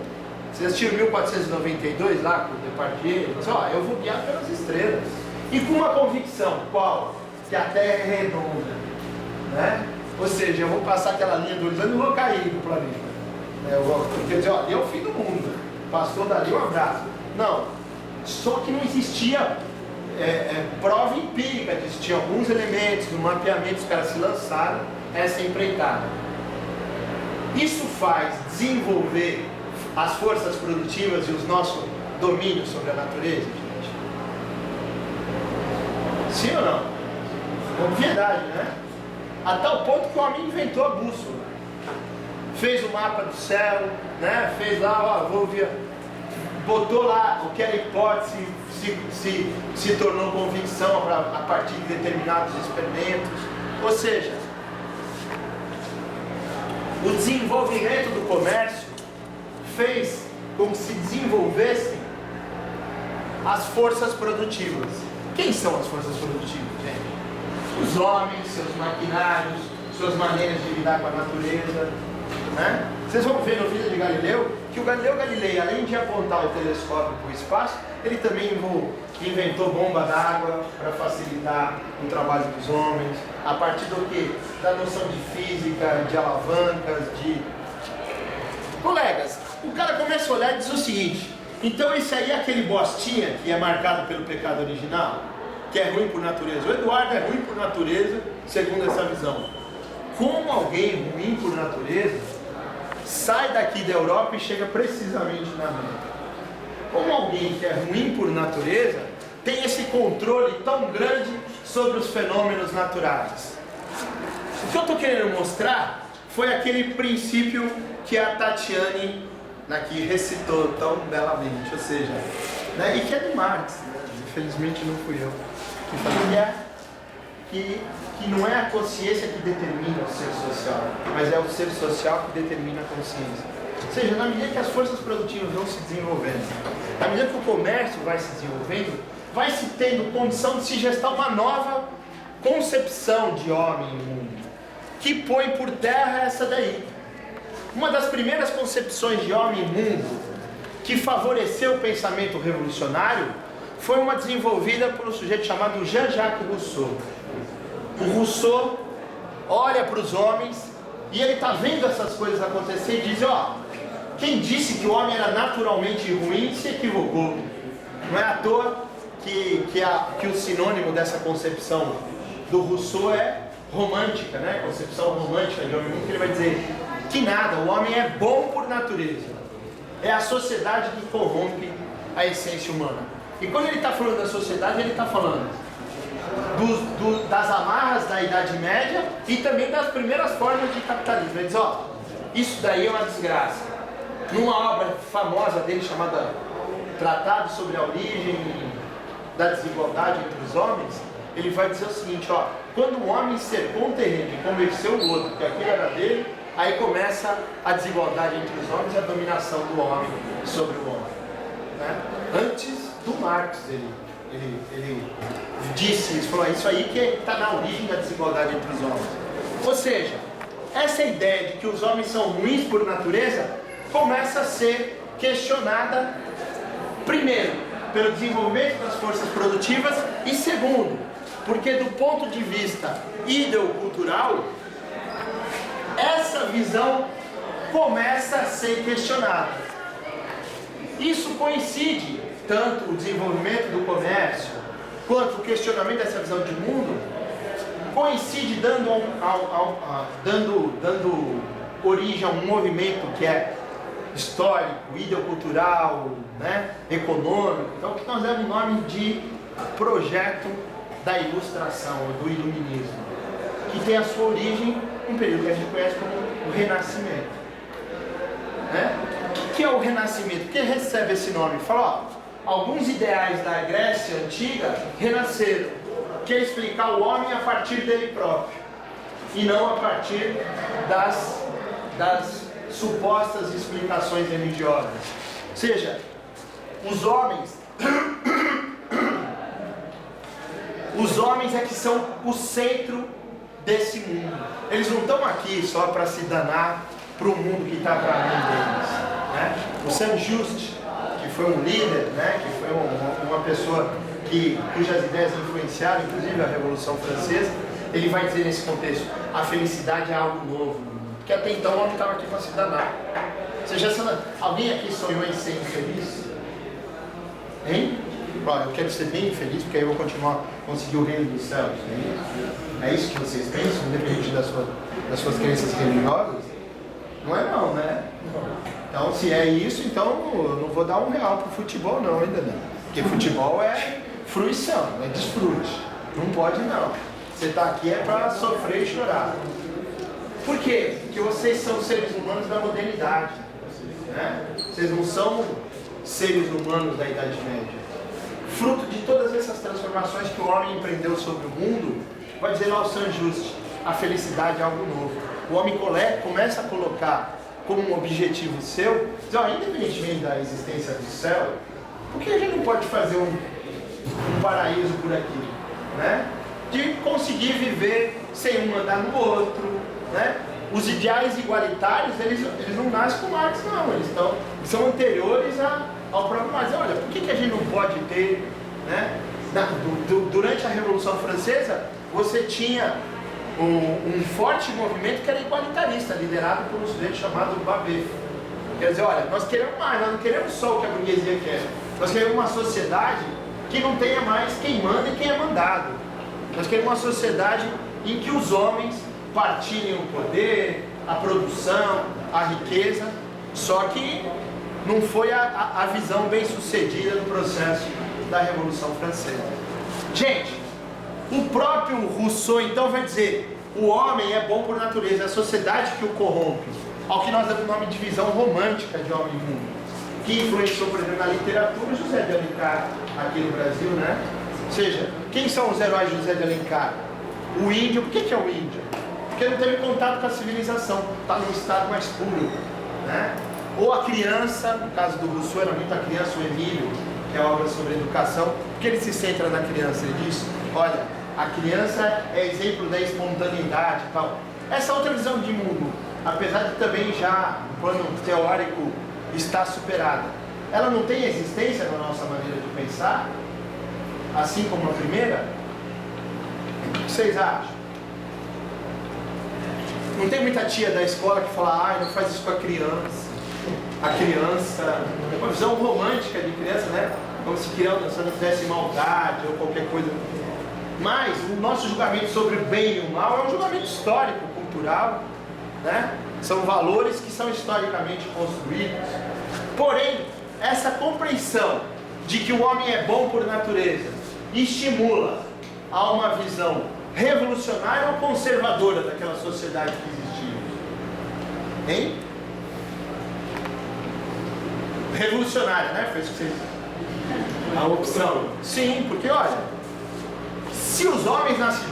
S1: vocês assistiram 1492 lá com o Depardieu? Eu vou guiar pelas estrelas. E com uma convicção, qual? Que a Terra é redonda, né? Ou seja, eu vou passar aquela linha do horizonte e vou cair do planeta. Quer dizer, ali é o fim do mundo. Passou dali, um abraço. Não, só que não existia prova empírica disso. Tinha alguns elementos do mapeamento, os caras se lançaram essa empreitada. Isso faz desenvolver as forças produtivas e os nossos domínios sobre a natureza, gente? Sim ou não? Obviedade, né? A tal ponto que o homem inventou a bússola. Fez o mapa do céu, né? Fez lá, botou lá o que era hipótese, se tornou convicção a partir de determinados experimentos. Ou seja, o desenvolvimento do comércio fez com que se desenvolvessem as forças produtivas. Quem são as forças produtivas, gente? Os homens, seus maquinários, suas maneiras de lidar com a natureza, né? Vocês vão ver no Vida de Galileu que que o Galileu Galilei, além de apontar o telescópio para o espaço, ele também inventou bomba d'água para facilitar o trabalho dos homens, a partir do quê? Da noção de física, de alavancas, de... Colegas, o cara começa a olhar e diz o seguinte: então esse aí é aquele bostinha que é marcado pelo pecado original, que é ruim por natureza. O Eduardo é ruim por natureza, segundo essa visão. Como alguém ruim por natureza sai daqui da Europa e chega precisamente na América? Como alguém que é ruim por natureza tem esse controle tão grande sobre os fenômenos naturais? O que eu estou querendo mostrar foi aquele princípio que a Tatiane aqui recitou tão belamente, ou seja, né, e que é de Marx, né? Infelizmente não fui eu, que fazia que não é a consciência que determina o ser social, mas é o ser social que determina a consciência. Ou seja, na medida que as forças produtivas vão se desenvolvendo, na medida que o comércio vai se desenvolvendo, vai se tendo condição de se gestar uma nova concepção de homem e mundo, que põe por terra essa daí. Uma das primeiras concepções de homem e mundo que favoreceu o pensamento revolucionário foi uma desenvolvida por um sujeito chamado Jean-Jacques Rousseau. O Rousseau olha para os homens e ele está vendo essas coisas acontecer e diz: ó, quem disse que o homem era naturalmente ruim se equivocou. Não é à toa que o sinônimo dessa concepção do Rousseau é romântica, né? Concepção romântica de homem e mundo, que ele vai dizer que nada, o homem é bom por natureza. É a sociedade que corrompe a essência humana. E quando ele está falando da sociedade, ele está falando das amarras da Idade Média e também das primeiras formas de capitalismo. Ele diz: ó, isso daí é uma desgraça. Numa obra famosa dele chamada Tratado sobre a Origem da Desigualdade entre os Homens, ele vai dizer o seguinte: ó, quando o homem cercou um terreno e convenceu o outro que aquilo era dele, aí começa a desigualdade entre os homens e a dominação do homem sobre o homem, né? Antes do Marx, ele disse isso, falou: isso aí que está na origem da desigualdade entre os homens. Ou seja, essa ideia de que os homens são ruins por natureza começa a ser questionada, primeiro, pelo desenvolvimento das forças produtivas, e segundo, porque do ponto de vista ideocultural, essa visão começa a ser questionada. Isso coincide, tanto o desenvolvimento do comércio, quanto o questionamento dessa visão de mundo, coincide dando origem a um movimento que é histórico, ideocultural, né, econômico. Então, que nós damos o nome de projeto da ilustração, do iluminismo, que tem a sua origem em um período que a gente conhece como o Renascimento, né? O que é o Renascimento? Por que recebe esse nome? Fala: ó, alguns ideais da Grécia Antiga renasceram, que é explicar o homem a partir dele próprio, e não a partir das supostas explicações religiosas. Ou seja, os homens é que são o centro desse mundo. Eles não estão aqui só para se danar para o mundo que está para além deles, né? O Saint-Just, que foi um líder, né? Que foi uma pessoa cujas ideias influenciaram inclusive a Revolução Francesa, ele vai dizer nesse contexto: a felicidade é algo novo, porque até então o homem estava aqui para se danar. Ou seja, alguém aqui sonhou em ser infeliz? Hein? Olha, eu quero ser bem feliz, porque aí eu vou conseguir o reino dos céus. É isso que vocês pensam, independente das suas crenças religiosas? Não é não, né? Então, se é isso, então eu não vou dar R$1 pro futebol não, ainda não. Porque futebol é fruição, é desfrute. Não pode não. Você está aqui é para sofrer e chorar. Por quê? Porque vocês são seres humanos da modernidade, né? Vocês não são seres humanos da Idade Média. Fruto de todas essas transformações que o homem empreendeu sobre o mundo, vai dizer lá o Saint-Just: a felicidade é algo novo. O homem começa a colocar como um objetivo seu, diz: ó, independentemente da existência do céu, por que a gente não pode fazer um paraíso por aqui, né? De conseguir viver sem um mandar no outro, né? os ideais igualitários, eles não nascem com Marx, não. Eles são anteriores ao próprio Marx. Olha, por que a gente não pode ter, né? Durante a Revolução Francesa, você tinha um forte movimento que era igualitarista, liderado por um sujeito chamado Babet. Quer dizer, olha, nós queremos mais, nós não queremos só o que a burguesia quer. Nós queremos uma sociedade que não tenha mais quem manda e quem é mandado. Nós queremos uma sociedade em que os homens partilhem o poder, a produção, a riqueza, só que não foi a visão bem sucedida do processo da Revolução Francesa. Gente, o próprio Rousseau então vai dizer: o homem é bom por natureza, é a sociedade que o corrompe, ao que nós damos o nome de visão romântica de homem e mundo, que influenciou, por exemplo, na literatura José de Alencar aqui no Brasil, né? Ou seja, quem são os heróis de José de Alencar? O índio. Por que é o índio? Porque não teve contato com a civilização, está num estado mais puro, né? Ou a criança, no caso do Rousseau era muito a criança, o Emílio, que é a obra sobre educação, porque ele se centra na criança, ele diz: olha, a criança é exemplo da espontaneidade e tal. Essa outra visão de mundo, apesar de também já, no plano teórico, estar superada, ela não tem existência na nossa maneira de pensar, assim como a primeira? O que vocês acham? Não tem muita tia da escola que fala: ai, não faz isso com a criança. A criança, uma visão romântica de criança, né? Como se criança não fizesse maldade ou qualquer coisa. Mas o nosso julgamento sobre o bem e o mal é um julgamento histórico, cultural, né? São valores que são historicamente construídos. Porém, essa compreensão de que o homem é bom por natureza estimula a uma visão revolucionária ou conservadora daquela sociedade que existia. Hein? Revolucionária, né? Foi isso que vocês... A opção. Sim, porque olha, se os homens nascem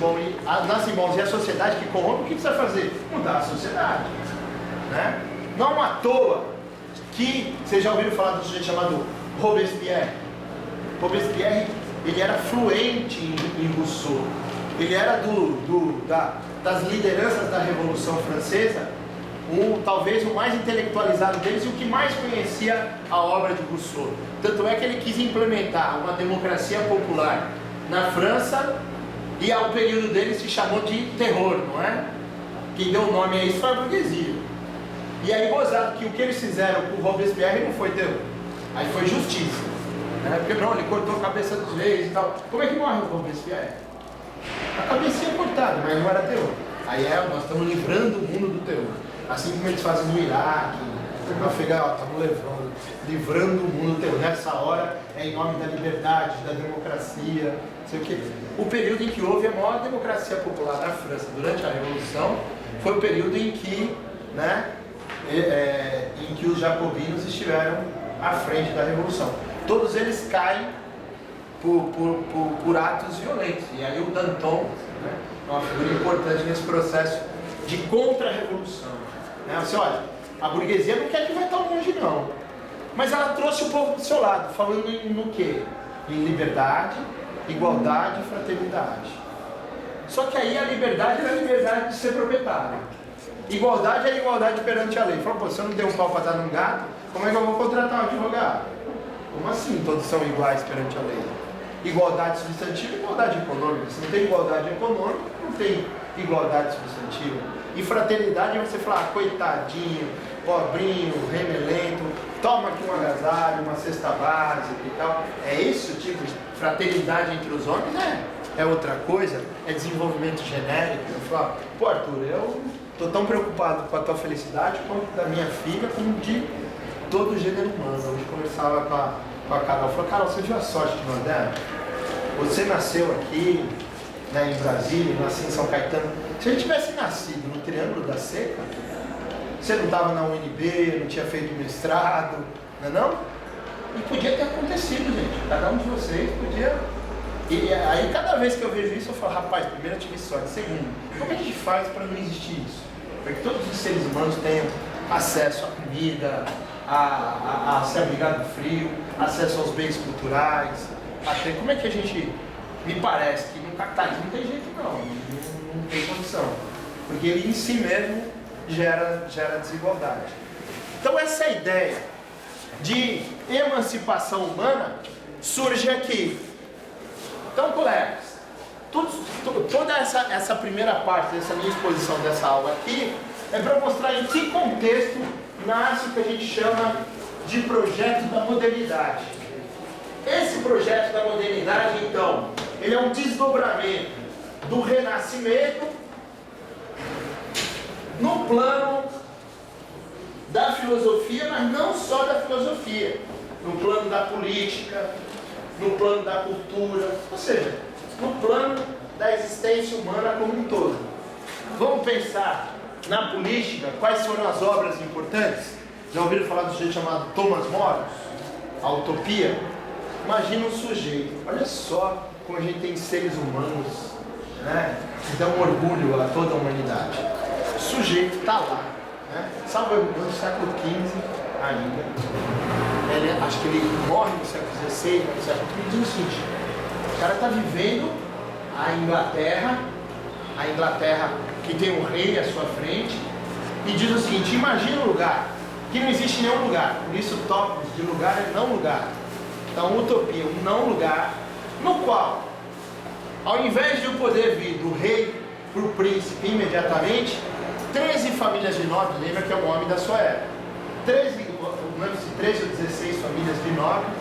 S1: bons e a sociedade que corrompe, o que precisa fazer? Mudar a sociedade, né? Não à toa que vocês já ouviram falar do sujeito chamado Robespierre. Robespierre, ele era fluente em Rousseau. Ele era das lideranças da Revolução Francesa, talvez o mais intelectualizado deles e o que mais conhecia a obra de Rousseau. Tanto é que ele quis implementar uma democracia popular na França, e ao período dele se chamou de terror, não é? Quem deu o nome a isso foi a burguesia. E aí, gozado que o que eles fizeram com o Robespierre não foi terror, aí foi justiça, né? Porque não, ele cortou a cabeça dos reis e tal. Como é que morre o Robespierre? A cabecinha cortada, mas não era terror. Aí nós estamos livrando o mundo do terror. Assim como eles fazem no Iraque, no Afeganistão, estamos livrando o mundo do terror. Nessa hora é em nome da liberdade, da democracia, não sei o quê. O período em que houve a maior democracia popular na França durante a Revolução foi o período em que, né, em que os jacobinos estiveram à frente da Revolução. Todos eles caem por atos violentos. E aí o Danton, né, é uma figura importante nesse processo de contra-revolução. Né? Você olha, a burguesia não quer que vai tão longe não, mas ela trouxe o povo do seu lado, falando no quê? Em liberdade, igualdade e fraternidade. Só que aí a liberdade era a liberdade de ser proprietário. Igualdade era igualdade perante a lei. Falou: pô, se eu não dei um pau para dar num gato, como é que eu vou contratar um advogado? Como assim todos são iguais perante a lei? Igualdade substantiva e igualdade econômica. Se não tem igualdade econômica, não tem igualdade substantiva. E fraternidade é você falar: coitadinho, pobrinho, remelento, toma aqui um agasalho, uma cesta básica e tal. É esse o tipo de fraternidade entre os homens? É outra coisa, é desenvolvimento genérico. Eu falo: pô, Arthur, eu estou tão preocupado com a tua felicidade quanto da minha filha, como de todo o gênero humano. Hoje conversava com a Carol. Eu falei: Carol, você viu a sorte que nós demos? Você nasceu aqui, né, em Brasília, nasceu em São Caetano. Se ele tivesse nascido no Triângulo da Seca, você não estava na UNB, não tinha feito mestrado, não é não? E podia ter acontecido, gente. Cada um de vocês podia... E aí cada vez que eu vejo isso eu falo: rapaz, primeiro eu tive sorte. Segundo, como é que a gente faz para não existir isso? Para que todos os seres humanos tenham acesso à comida, a ser abrigado do frio, acesso aos bens culturais. Como é que a gente... Me parece que no capitalismo não tem jeito não tem condição. Porque ele em si mesmo gera desigualdade. Então essa ideia de emancipação humana surge aqui. Então, colegas, toda essa primeira parte dessa minha exposição dessa aula aqui é para mostrar em que contexto nasce o que a gente chama de projeto da modernidade. Esse projeto da modernidade, então, ele é um desdobramento do Renascimento no plano da filosofia, mas não só da filosofia, no plano da política, no plano da cultura, ou seja, no plano da existência humana como um todo. Vamos pensar na política, quais foram as obras importantes? Já ouviram falar do sujeito chamado Thomas More? A Utopia? Imagina um sujeito, olha só como a gente tem seres humanos, né, que dão orgulho a toda a humanidade. O sujeito está lá, né, salvo no século XV ainda. Acho que ele morre no século XVI, no século XV, diz o seguinte: o cara está vivendo a Inglaterra que tem um rei à sua frente, e diz o seguinte: imagina um lugar que não existe nenhum lugar, por isso o tópico de lugar é não lugar. Então, utopia, um não lugar, no qual, ao invés de o poder vir do rei para o príncipe imediatamente, 13 famílias de nobres, lembra que é o nome da sua época, 13 ou 16 famílias de nobres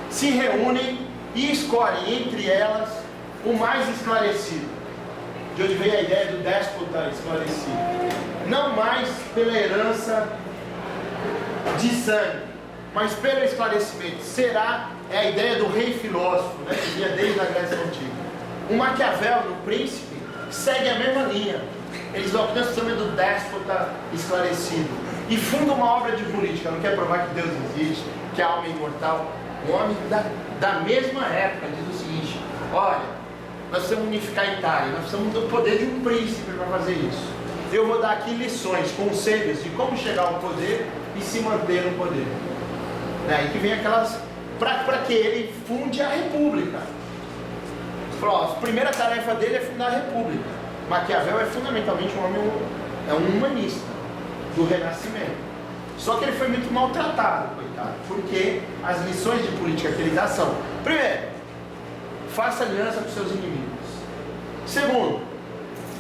S1: se reúnem e escolhem entre elas o mais esclarecido. De onde veio a ideia do déspota esclarecido. Não mais pela herança de sangue, mas pelo esclarecimento. É a ideia do rei filósofo, né, que vinha desde a Grécia Antiga. O Maquiavel, no Príncipe, segue a mesma linha. Eles alcançam o nome do déspota esclarecido e fundam uma obra de política. Não quer provar que Deus existe, que a alma é imortal. O homem da mesma época diz o seguinte: olha, nós precisamos unificar a Itália, nós precisamos do poder de um príncipe para fazer isso. Eu vou dar aqui lições, conselhos de como chegar ao poder e se manter no poder. Daí que vem aquelas... para que ele funde a república. Falou, a primeira tarefa dele é fundar a república. Maquiavel é fundamentalmente um homem, é um humanista do Renascimento. Só que ele foi muito maltratado, coitado, porque as lições de política que ele dá são: primeiro, faça aliança com seus inimigos. Segundo,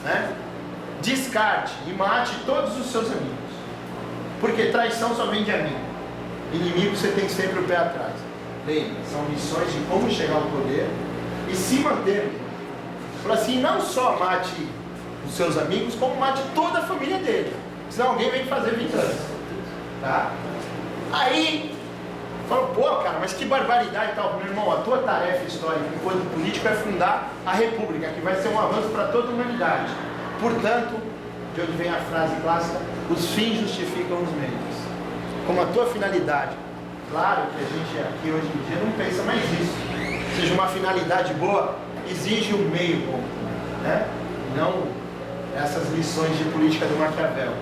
S1: né, descarte e mate todos os seus amigos, porque traição só vem de amigo. Inimigo você tem sempre o pé atrás. Lembra, são lições de como chegar ao poder e se manter. Para assim, não só mate os seus amigos, como mate toda a família dele, senão alguém vem fazer vingança, tá? Aí falou: pô, cara, mas que barbaridade e tal. Meu irmão, a tua tarefa histórica enquanto político é fundar a república, que vai ser um avanço para toda a humanidade. Portanto, de onde vem a frase clássica: os fins justificam os meios. Como a tua finalidade, claro que a gente aqui hoje em dia não pensa mais isso, seja uma finalidade boa, exige um meio bom, né? Não essas lições de política do Maquiavel.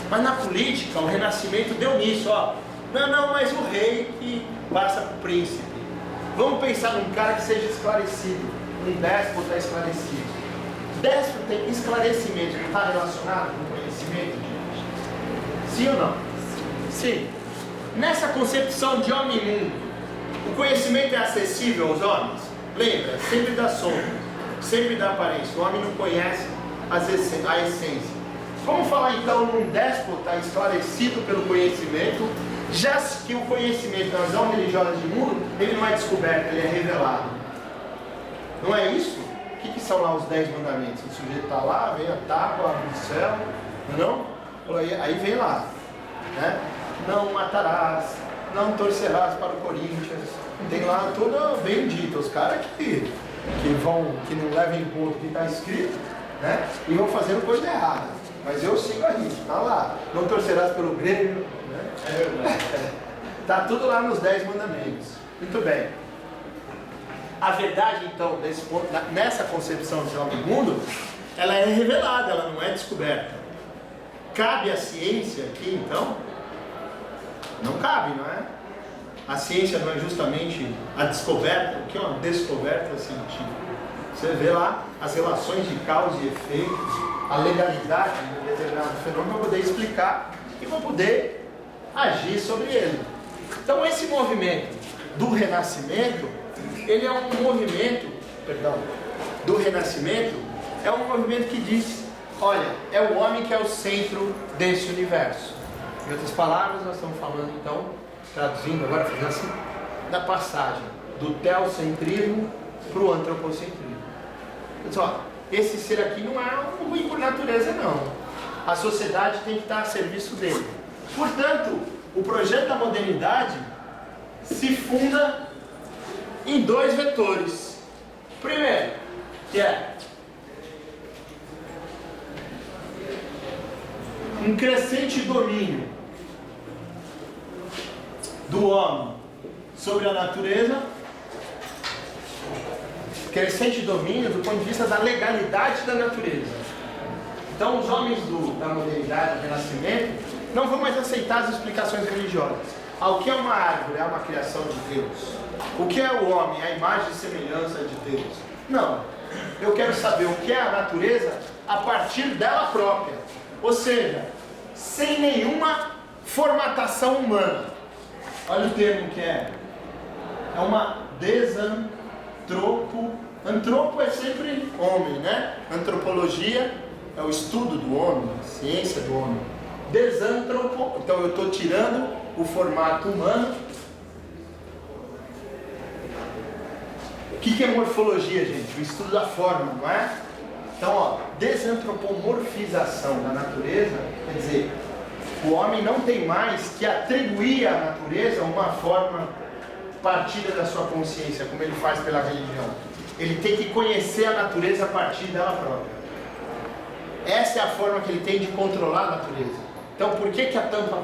S1: Mas na política, o Renascimento deu nisso, ó. Não, mas o rei que passa para o príncipe. Vamos pensar num cara que seja esclarecido, um déspota esclarecido. Déspota e esclarecimento não está relacionado com conhecimento, gente? Sim ou não? Sim. Nessa concepção de homem e mundo, o conhecimento é acessível aos homens? Lembra, sempre dá sombra, sempre dá aparência. O homem não conhece a essência. Vamos falar então num déspota esclarecido pelo conhecimento, já que o conhecimento na visão religiosa de mundo, ele não é descoberto, ele é revelado. Não é isso? O que são lá os 10 mandamentos? O sujeito está lá, vem a tábua, abre o céu, não? Aí vem lá, né? Não matarás, não torcerás para o Corinthians. Tem lá tudo bem dito. Os caras que não levam em conta o que está escrito, né? E vão fazendo coisa errada. Mas eu sigo a risca, está lá. Não torcerás pelo Grêmio, né? É verdade. Está tudo lá nos 10 mandamentos. Muito bem. A verdade, então, nesse ponto, nessa concepção de homem e mundo, ela é revelada, ela não é descoberta. Cabe à ciência aqui, então? Não cabe, não é? A ciência não é justamente a descoberta, o que é uma descoberta científica? Você vê lá as relações de causa e efeito, a legalidade de um determinado fenômeno para poder explicar e para poder agir sobre ele. Então esse movimento do renascimento, ele é um movimento, do renascimento, é um movimento que diz, olha, é o homem que é o centro desse universo. Em outras palavras, nós estamos falando então, traduzindo agora, fazendo assim, da passagem do teocentrismo para o antropocentrismo. Pessoal, esse ser aqui não é um ruim por natureza, não. A sociedade tem que estar a serviço dele. Portanto, o projeto da modernidade se funda em dois vetores. Primeiro, que é um crescente domínio do homem sobre a natureza, crescente domínio do ponto de vista da legalidade da natureza. Então os homens da modernidade, do renascimento, não vão mais aceitar as explicações religiosas. O que é uma árvore? É uma criação de Deus. O que é o homem? É a imagem e semelhança de Deus. Não. Eu quero saber o que é a natureza a partir dela própria. Ou seja, sem nenhuma formatação humana. Olha o termo que é. É uma Antropo é sempre homem, né? Antropologia é o estudo do homem, a ciência do homem. Desantropo, então eu estou tirando o formato humano. O que é morfologia, gente? O estudo da forma, não é? Então, ó, desantropomorfização da natureza, quer dizer, o homem não tem mais que atribuir à natureza uma forma partida da sua consciência, como ele faz pela religião. Ele tem que conhecer a natureza a partir dela própria. Essa é a forma que ele tem de controlar a natureza. Então, por que a tampa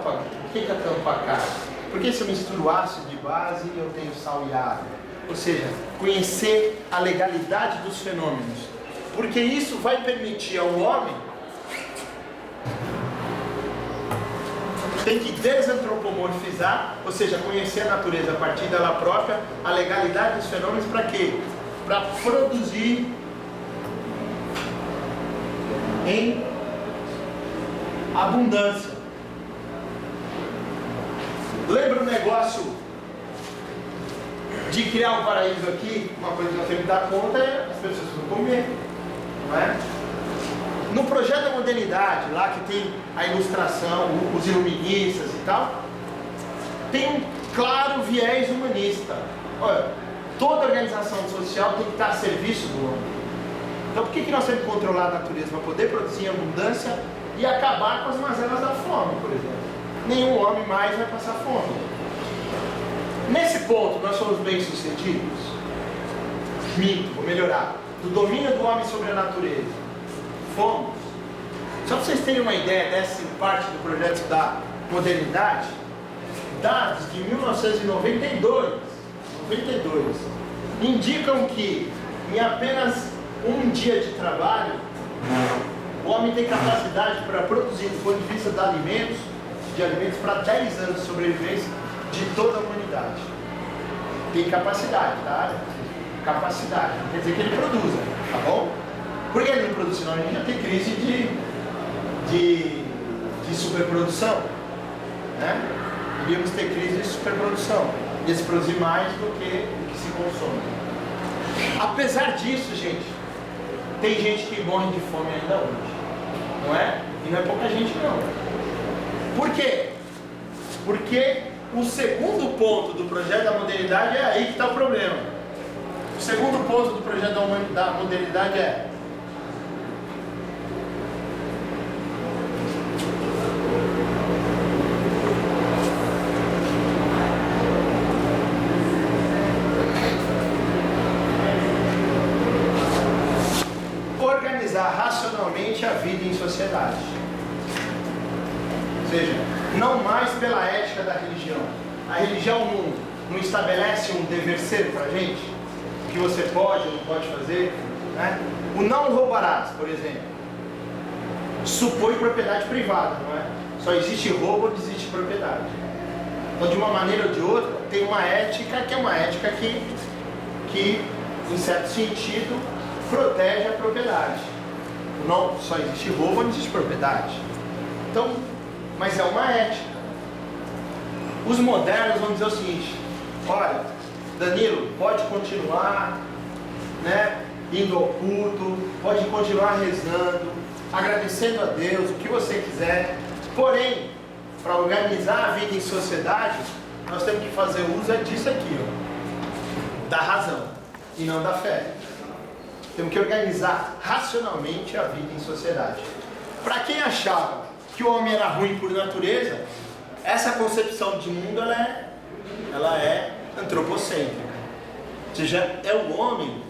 S1: cai? Porque se eu misturo ácido de base, eu tenho sal e água. Ou seja, conhecer a legalidade dos fenômenos. Porque isso vai permitir ao homem tem que desantropomorfizar, ou seja, conhecer a natureza a partir dela própria, a legalidade dos fenômenos, para quê? Para produzir em abundância. Lembra o negócio de criar um paraíso aqui? Uma coisa que nós temos que dar conta é as pessoas vão comer, não é? No projeto da modernidade, lá que tem a ilustração, os iluministas e tal, tem um claro viés humanista. Olha, toda organização social tem que estar a serviço do homem. Então por que nós temos que controlar a natureza? Para poder produzir em abundância e acabar com as mazelas da fome, por exemplo. Nenhum homem mais vai passar fome. Nesse ponto, nós somos bem-sucedidos? Minto, vou melhorar. Do domínio do homem sobre a natureza. Fomos. Só para vocês terem uma ideia dessa parte do projeto da modernidade, dados de 1992 indicam que em apenas um dia de trabalho, o homem tem capacidade para produzir, do ponto de vista de alimentos para 10 anos de sobrevivência de toda a humanidade. Tem capacidade, tá? Capacidade, não quer dizer que ele produza, tá bom? Por que ele não produz? Senão a gente já tem crise de superprodução, né? Devíamos ter crise de superprodução, ia se produzir mais do que se consome. Apesar disso, gente, tem gente que morre de fome ainda hoje, não é? E não é pouca gente não. Por quê? Porque o segundo ponto do projeto da modernidade é aí que está o problema. O segundo ponto do projeto da modernidade é organizar racionalmente a vida em sociedade. Ou seja, não mais pela ética da religião. A religião não estabelece um dever ser para a gente, o que você pode ou não pode fazer, né? O não roubarás, por exemplo, supõe propriedade privada, não é? Só existe roubo ou existe propriedade. Então, de uma maneira ou de outra, tem uma ética que é uma ética que em certo sentido, protege a propriedade. Não só existe roubo, não existe propriedade. Então, mas é uma ética. Os modernos vão dizer o seguinte: olha, Danilo, pode continuar, né, indo ao culto, pode continuar rezando, agradecendo a Deus, o que você quiser. Porém, para organizar a vida em sociedade, nós temos que fazer uso disso aqui, ó, da razão e não da fé. Temos que organizar racionalmente a vida em sociedade. Para quem achava que o homem era ruim por natureza, essa concepção de mundo ela é antropocêntrica. Ou seja, é o homem.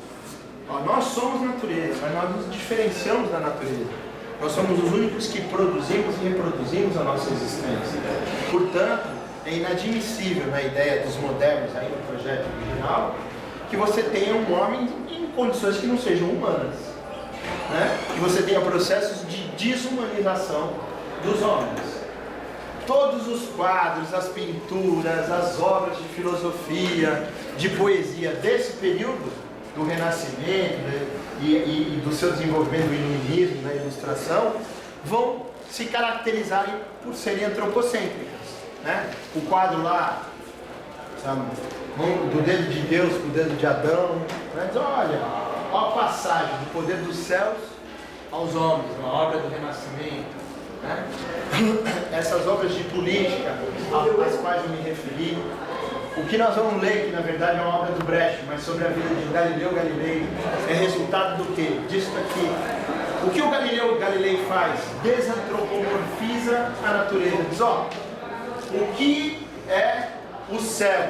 S1: Ó, nós somos natureza, mas nós nos diferenciamos da natureza. Nós somos os únicos que produzimos e reproduzimos a nossa existência. Portanto, é inadmissível na ideia dos modernos, aí no projeto original, que você tenha um homem em condições que não sejam humanas, né? Que você tenha processos de desumanização dos homens. Todos os quadros, as pinturas, as obras de filosofia, de poesia desse período, do Renascimento, né, e do seu desenvolvimento do iluminismo, da ilustração, vão se caracterizarem por serem antropocêntricas, né? O quadro lá, sabe, do dedo de Deus para o dedo de Adão, mas olha a passagem do poder dos céus aos homens, uma obra do Renascimento, né? Essas obras de política às quais eu me referi. O que nós vamos ler, que na verdade é uma obra do Brecht, mas sobre a vida de Galileu Galilei, é resultado do quê? Disso aqui. O que o Galileu Galilei faz? Desantropomorfiza a natureza. Diz, ó, o que é o céu?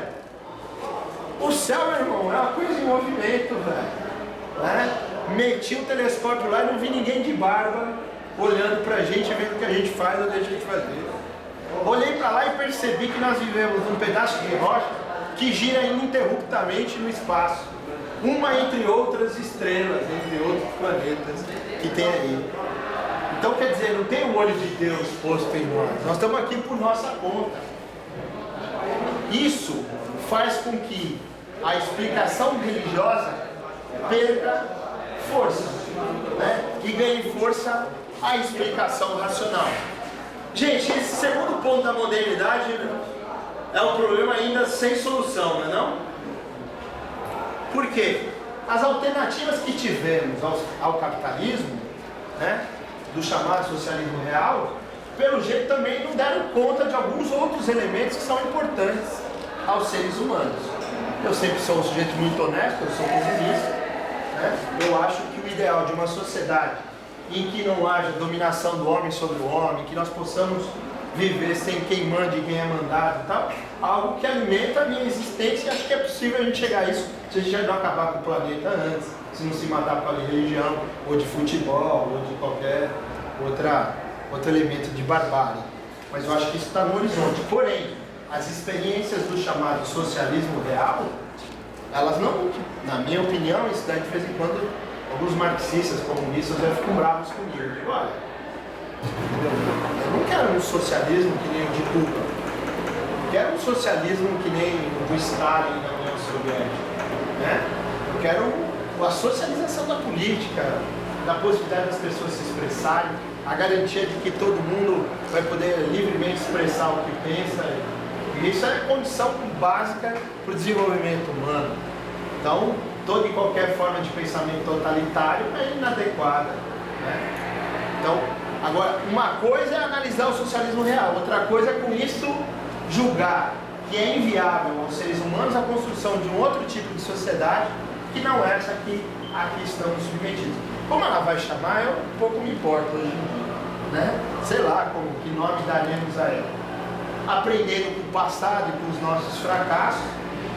S1: O céu, meu irmão, é uma coisa em movimento, velho. Né? Meti o telescópio lá e não vi ninguém de barba olhando pra gente, vendo o que a gente faz ou deixa de fazer. Olhei para lá e percebi que nós vivemos num pedaço de rocha que gira ininterruptamente no espaço, uma entre outras estrelas, entre outros planetas que tem aí. Então, quer dizer, não tem o olho de Deus posto em nós estamos aqui por nossa conta. Isso faz com que a explicação religiosa perca força, né? E ganhe força a explicação racional. Gente, esse segundo ponto da modernidade é um problema ainda sem solução, não é não? Por quê? As alternativas que tivemos ao capitalismo, né, do chamado socialismo real, pelo jeito também não deram conta de alguns outros elementos que são importantes aos seres humanos. Eu sempre sou um sujeito muito honesto, eu sou comunista, né? Eu acho que o ideal de uma sociedade em que não haja dominação do homem sobre o homem, que nós possamos viver sem quem mande e quem é mandado e tal, algo que alimenta a minha existência, e acho que é possível a gente chegar a isso se a gente não acabar com o planeta antes, se não se matar por causa de religião, ou de futebol, ou de qualquer outro elemento de barbárie. Mas eu acho que isso está no horizonte. Porém, as experiências do chamado socialismo real, elas não, na minha opinião, isso daí de vez em quando alguns marxistas, comunistas já ficam bravos comigo. Eu digo, olha, eu não quero um socialismo que nem o de Cuba. Eu quero um socialismo que nem o do Stalin na União Soviética, né? Eu quero a socialização da política, da possibilidade das pessoas se expressarem, a garantia de que todo mundo vai poder livremente expressar o que pensa. E isso é condição básica para o desenvolvimento humano. Então, toda e qualquer forma de pensamento totalitário é inadequada, né? Então, agora, uma coisa é analisar o socialismo real, outra coisa é com isso julgar que é inviável aos seres humanos a construção de um outro tipo de sociedade que não é essa que aqui estamos submetidos. Como ela vai chamar, eu pouco me importo hoje em dia, né? Sei lá que nome daremos a ela. Aprendendo com o passado e com os nossos fracassos,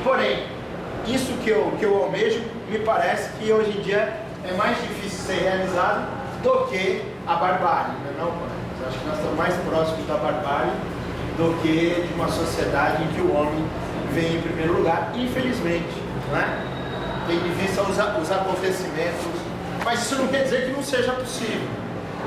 S1: porém, isso que eu almejo, me parece que hoje em dia é mais difícil ser realizado do que a barbárie, não é não? Eu acho que nós estamos mais próximos da barbárie do que de uma sociedade em que o homem vem em primeiro lugar, infelizmente, não é? Tem de vista os acontecimentos, mas isso não quer dizer que não seja possível.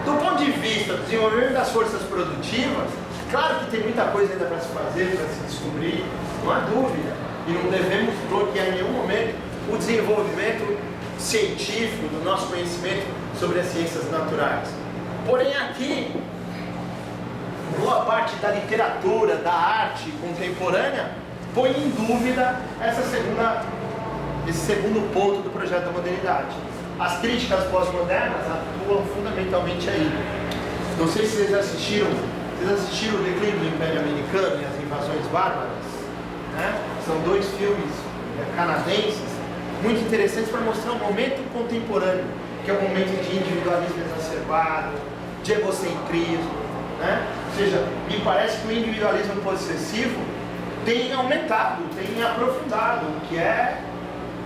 S1: Do ponto de vista do desenvolvimento das forças produtivas, claro que tem muita coisa ainda para se fazer, para se descobrir, não há dúvida. E não devemos bloquear em nenhum momento o desenvolvimento científico, do nosso conhecimento sobre as ciências naturais. Porém aqui, boa parte da literatura, da arte contemporânea, põe em dúvida esse segundo ponto do projeto da modernidade. As críticas pós-modernas atuam fundamentalmente aí. Não sei se vocês assistiram o Declínio do Império Americano e as Invasões Bárbaras, né? São dois filmes canadenses muito interessantes para mostrar um momento contemporâneo, que é um momento de individualismo exacerbado, de egocentrismo, né? Ou seja, me parece que o individualismo possessivo tem aumentado, tem aprofundado, o que é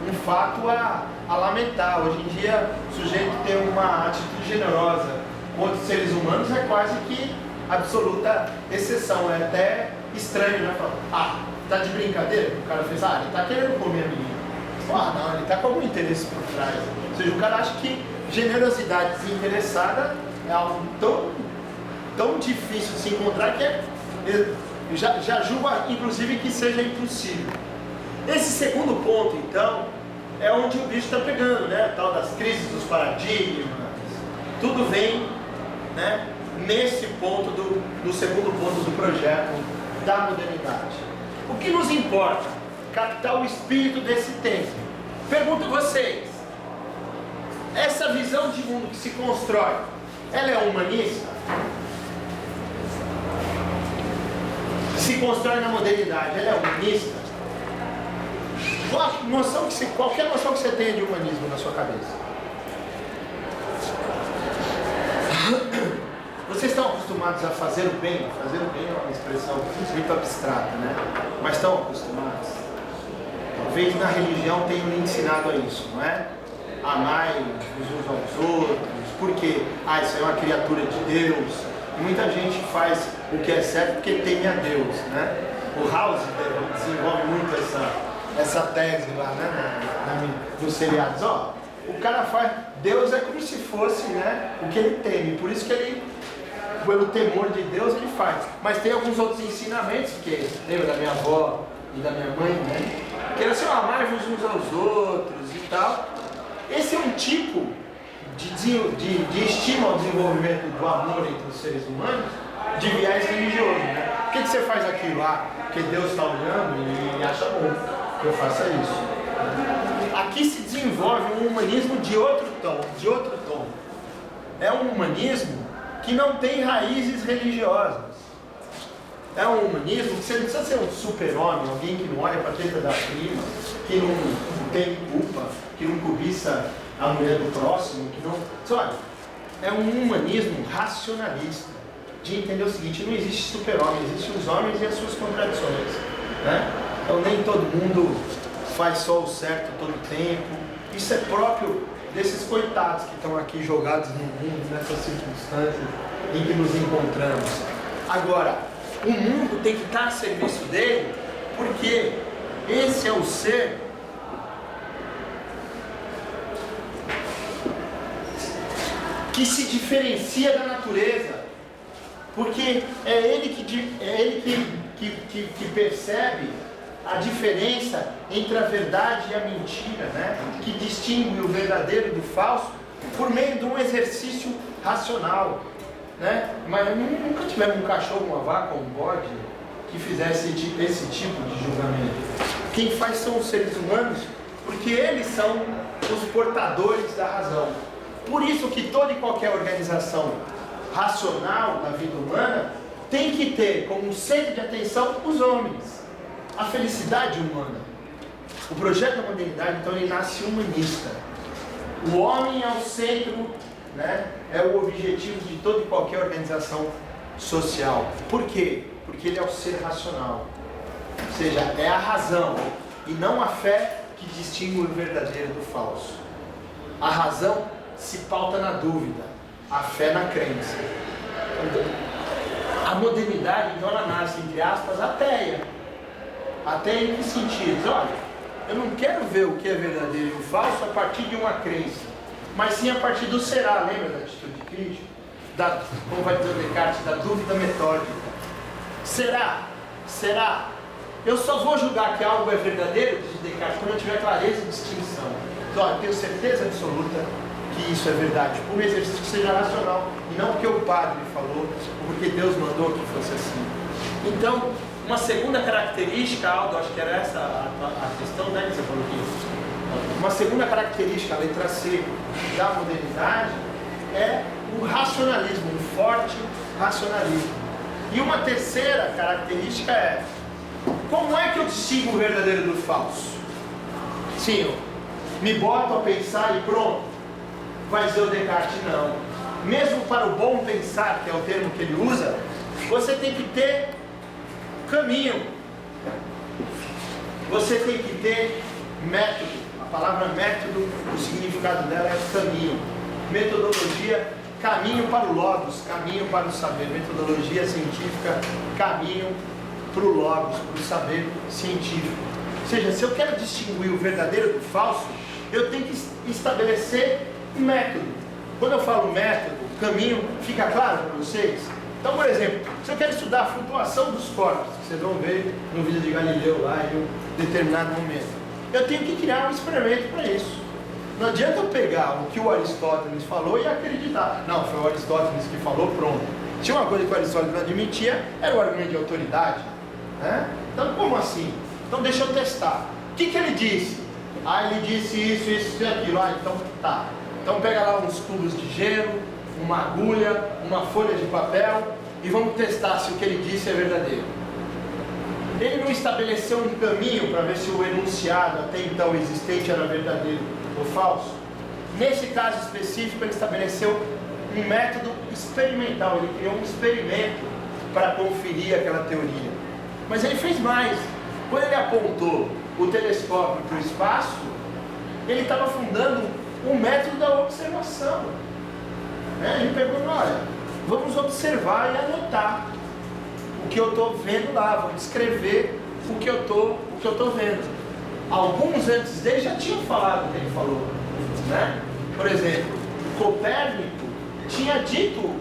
S1: um fato a lamentar. Hoje em dia, o sujeito ter uma atitude generosa contra os seres humanos é quase que absoluta exceção. É até estranho, né? Falar, tá de brincadeira? O cara fez, ele tá querendo comer a menina. Não, ele tá com algum interesse por trás. Ou seja, o cara acha que generosidade desinteressada é algo tão difícil de se encontrar que já julga, inclusive, que seja impossível. Esse segundo ponto, então, é onde o bicho está pegando, né? Tal das crises dos paradigmas. Tudo vem, né, nesse ponto do segundo ponto do projeto da modernidade. O que nos importa? Captar o espírito desse tempo. Pergunto a vocês, essa visão de mundo que se constrói, ela é humanista? Se constrói na modernidade, ela é humanista? Qualquer noção que você tenha de humanismo na sua cabeça. Vocês estão acostumados a fazer o bem? Fazer o bem é uma expressão muito abstrata, né? Mas estão acostumados? Talvez na religião tenham lhe ensinado a isso, não é? Amai uns aos outros. Por quê? Isso é uma criatura de Deus. E muita gente faz o que é certo porque teme a Deus, né? O House desenvolve muito essa tese lá, né? Nos seriados. O cara faz... Deus é como se fosse, né, o que ele teme. Por isso que ele, pelo temor de Deus, ele faz. Mas tem alguns outros ensinamentos, que lembra da minha avó e da minha mãe, né? Que era assim, amar-vos uns aos outros e tal. Esse é um tipo de estima ao desenvolvimento do amor entre os seres humanos, de viés religioso, né? Por que você faz aquilo lá? Porque Deus está olhando e acha bom que eu faça isso. Aqui se desenvolve um humanismo de outro tom. É um humanismo que não tem raízes religiosas. É um humanismo que você não precisa ser um super-homem, alguém que não olha para a teta da prima, que não tem culpa, que não cobiça a mulher do próximo, que não... Olha, é um humanismo racionalista, de entender o seguinte: não existe super-homem, existem os homens e as suas contradições, né? Então nem todo mundo faz só o certo todo o tempo. Isso é próprio desses coitados que estão aqui jogados no mundo, nessas circunstâncias em que nos encontramos. Agora, o mundo tem que estar a serviço dele, porque esse é o ser que se diferencia da natureza, porque é ele que percebe a diferença entre a verdade e a mentira, né? Que distingue o verdadeiro do falso por meio de um exercício racional, né? Mas nunca tivemos um cachorro, uma vaca, um bode que fizesse esse tipo de julgamento. Quem faz são os seres humanos, porque eles são os portadores da razão. Por isso que toda e qualquer organização racional da vida humana tem que ter como centro de atenção os homens, a felicidade humana. O projeto da modernidade, então, ele nasce humanista. O homem é o centro, né? É o objetivo de toda e qualquer organização social. Por quê? Porque ele é o ser racional. Ou seja, é a razão e não a fé que distingue o verdadeiro do falso. A razão se pauta na dúvida, a fé na crença. A modernidade, então, ela nasce, entre aspas, ateia. Até em que sentidos? Olha, eu não quero ver o que é verdadeiro e o falso a partir de uma crença, mas sim a partir do será. Lembra da atitude crítica? Como vai dizer o Descartes, da dúvida metódica. Será? Será? Eu só vou julgar que algo é verdadeiro, diz Descartes, quando eu tiver clareza de distinção. Olha, eu tenho certeza absoluta que isso é verdade, por um exercício que seja racional, e não porque o padre falou, ou porque Deus mandou que fosse assim. Então, uma segunda característica, Aldo, acho que era essa a questão, né, que você falou aqui. Uma segunda característica, a letra C, da modernidade, é o racionalismo, um forte racionalismo. E uma terceira característica é: como é que eu distingo o verdadeiro do falso? Sim, eu me boto a pensar e pronto, vai dizer o Descartes, não. Mesmo para o bom pensar, que é o termo que ele usa, você tem que ter caminho, você tem que ter método. A palavra método, o significado dela é caminho. Metodologia, caminho para o logos, caminho para o saber. Metodologia científica, caminho para o logos, para o saber científico. Ou seja, se eu quero distinguir o verdadeiro do falso, eu tenho que estabelecer um método. Quando eu falo método, caminho, fica claro para vocês? Então, por exemplo, se eu quero estudar a flutuação dos corpos, vocês vão ver no vídeo de Galileu lá em um determinado momento, eu tenho que criar um experimento para isso. Não adianta eu pegar o que o Aristóteles falou e acreditar. Não, foi o Aristóteles que falou, pronto. Tinha uma coisa que o Aristóteles não admitia, era o argumento de autoridade. Né? Então, como assim? Então, deixa eu testar. O que ele disse? Ah, ele disse isso, isso e aquilo. Ah, então tá. Então, pega lá uns tubos de gelo, uma agulha, uma folha de papel e vamos testar se o que ele disse é verdadeiro. Ele não estabeleceu um caminho para ver se o enunciado até então existente era verdadeiro ou falso. Nesse caso específico, ele estabeleceu um método experimental. Ele criou um experimento para conferir aquela teoria. Mas ele fez mais. Quando ele apontou o telescópio para o espaço, ele estava fundando o método da observação. Ele pegou, olha, vamos observar e anotar o que eu estou vendo lá, vou descrever o que eu estou vendo. Alguns antes dele já tinham falado o que ele falou. Né? Por exemplo, Copérnico tinha dito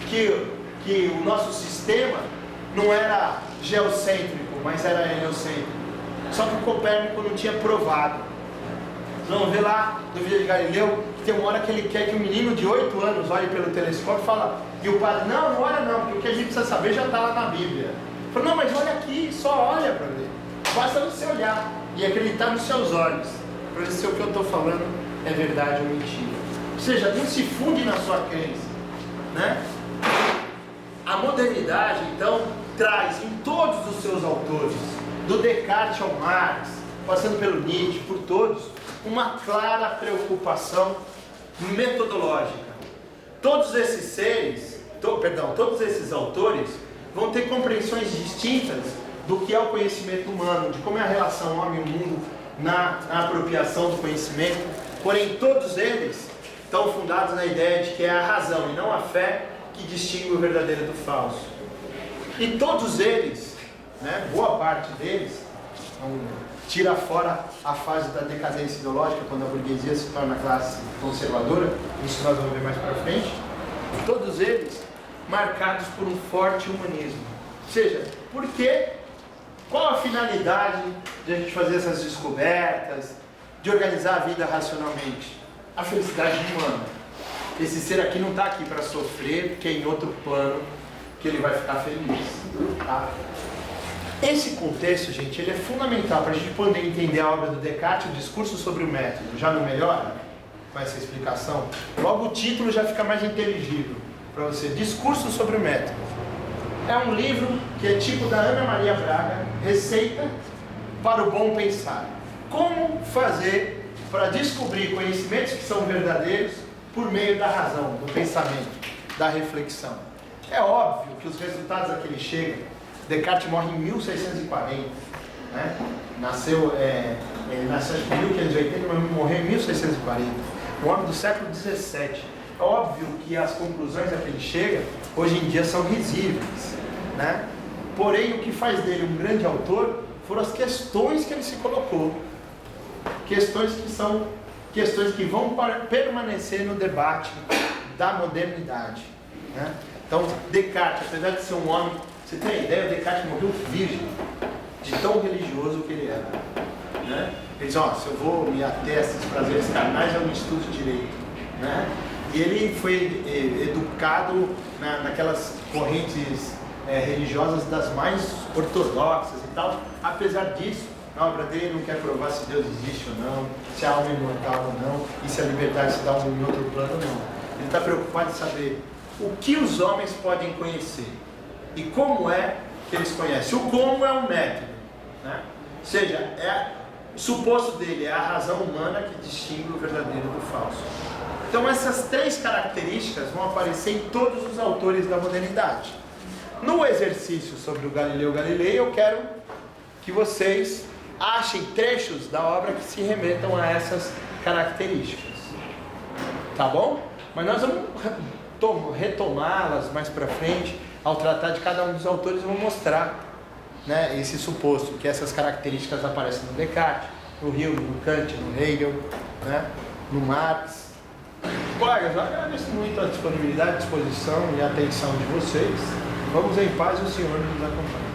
S1: que o nosso sistema não era geocêntrico, mas era heliocêntrico. Só que o Copérnico não tinha provado. Vocês vão ver lá no vídeo de Galileu, que tem uma hora que ele quer que um menino de 8 anos olhe pelo telescópio e fala, e o padre, não olha não, porque o que a gente precisa saber já está lá na Bíblia. Ele falou, não, mas olha aqui, só olha para ver. Basta você olhar e acreditar nos seus olhos, para ver se o que eu estou falando é verdade ou mentira. Ou seja, não se funde na sua crença. Né? A modernidade, então, traz em todos os seus autores, do Descartes ao Marx, passando pelo Nietzsche, por todos, uma clara preocupação metodológica. Todos esses seres, todos esses autores vão ter compreensões distintas do que é o conhecimento humano, de como é a relação homem e mundo na apropriação do conhecimento, porém todos eles estão fundados na ideia de que é a razão e não a fé que distingue o verdadeiro do falso. E todos eles, né, boa parte deles, tira fora a fase da decadência ideológica, quando a burguesia se torna classe conservadora, isso nós vamos ver mais para frente, todos eles marcados por um forte humanismo. Ou seja, qual a finalidade de a gente fazer essas descobertas, de organizar a vida racionalmente? A felicidade humana. Esse ser aqui não está aqui para sofrer, porque é em outro plano que ele vai ficar feliz. Tá? Esse contexto, gente, ele é fundamental para a gente poder entender a obra do Descartes, o discurso sobre o método. Já não melhora com essa explicação? Logo o título já fica mais inteligível para você. Discurso sobre o método. É um livro que é tipo da Ana Maria Braga, Receita para o Bom Pensar. Como fazer para descobrir conhecimentos que são verdadeiros por meio da razão, do pensamento, da reflexão. É óbvio que os resultados a que ele chega, Descartes morre em 1640, né? Nasceu em 1580, mas morreu em 1640, um homem do século 17. É óbvio que as conclusões a que ele chega, hoje em dia, são risíveis, né? Porém, o que faz dele um grande autor foram as questões que ele se colocou. Questões que são questões que vão permanecer no debate da modernidade, né? Então, Descartes, apesar de ser um homem, você tem a ideia, Descartes morreu virgem, de tão religioso que ele era, né? Ele diz, ó, se eu vou me ater a esses prazeres carnais, eu não estudo direito, né? E ele foi educado naquelas correntes religiosas das mais ortodoxas e tal. Apesar disso, na obra dele não quer provar se Deus existe ou não, se a alma é imortal ou não, e se a liberdade se dá em outro plano ou não. Ele está preocupado em saber o que os homens podem conhecer e como é que eles conhecem. O como é um método, né? Ou seja, o suposto dele é a razão humana que distingue o verdadeiro do falso. Então essas 3 características vão aparecer em todos os autores da modernidade. No exercício sobre o Galileu Galilei, eu quero que vocês achem trechos da obra que se remetam a essas características. Tá bom? Mas nós vamos retomá-las mais para frente. Ao tratar de cada um dos autores, eu vou mostrar, né, esse suposto, que essas características aparecem no Descartes, no Hume, no Kant, no Hegel, né, no Marx. Colegas, eu agradeço muito a disponibilidade, disposição e a atenção de vocês. Vamos em paz e o Senhor nos acompanhe.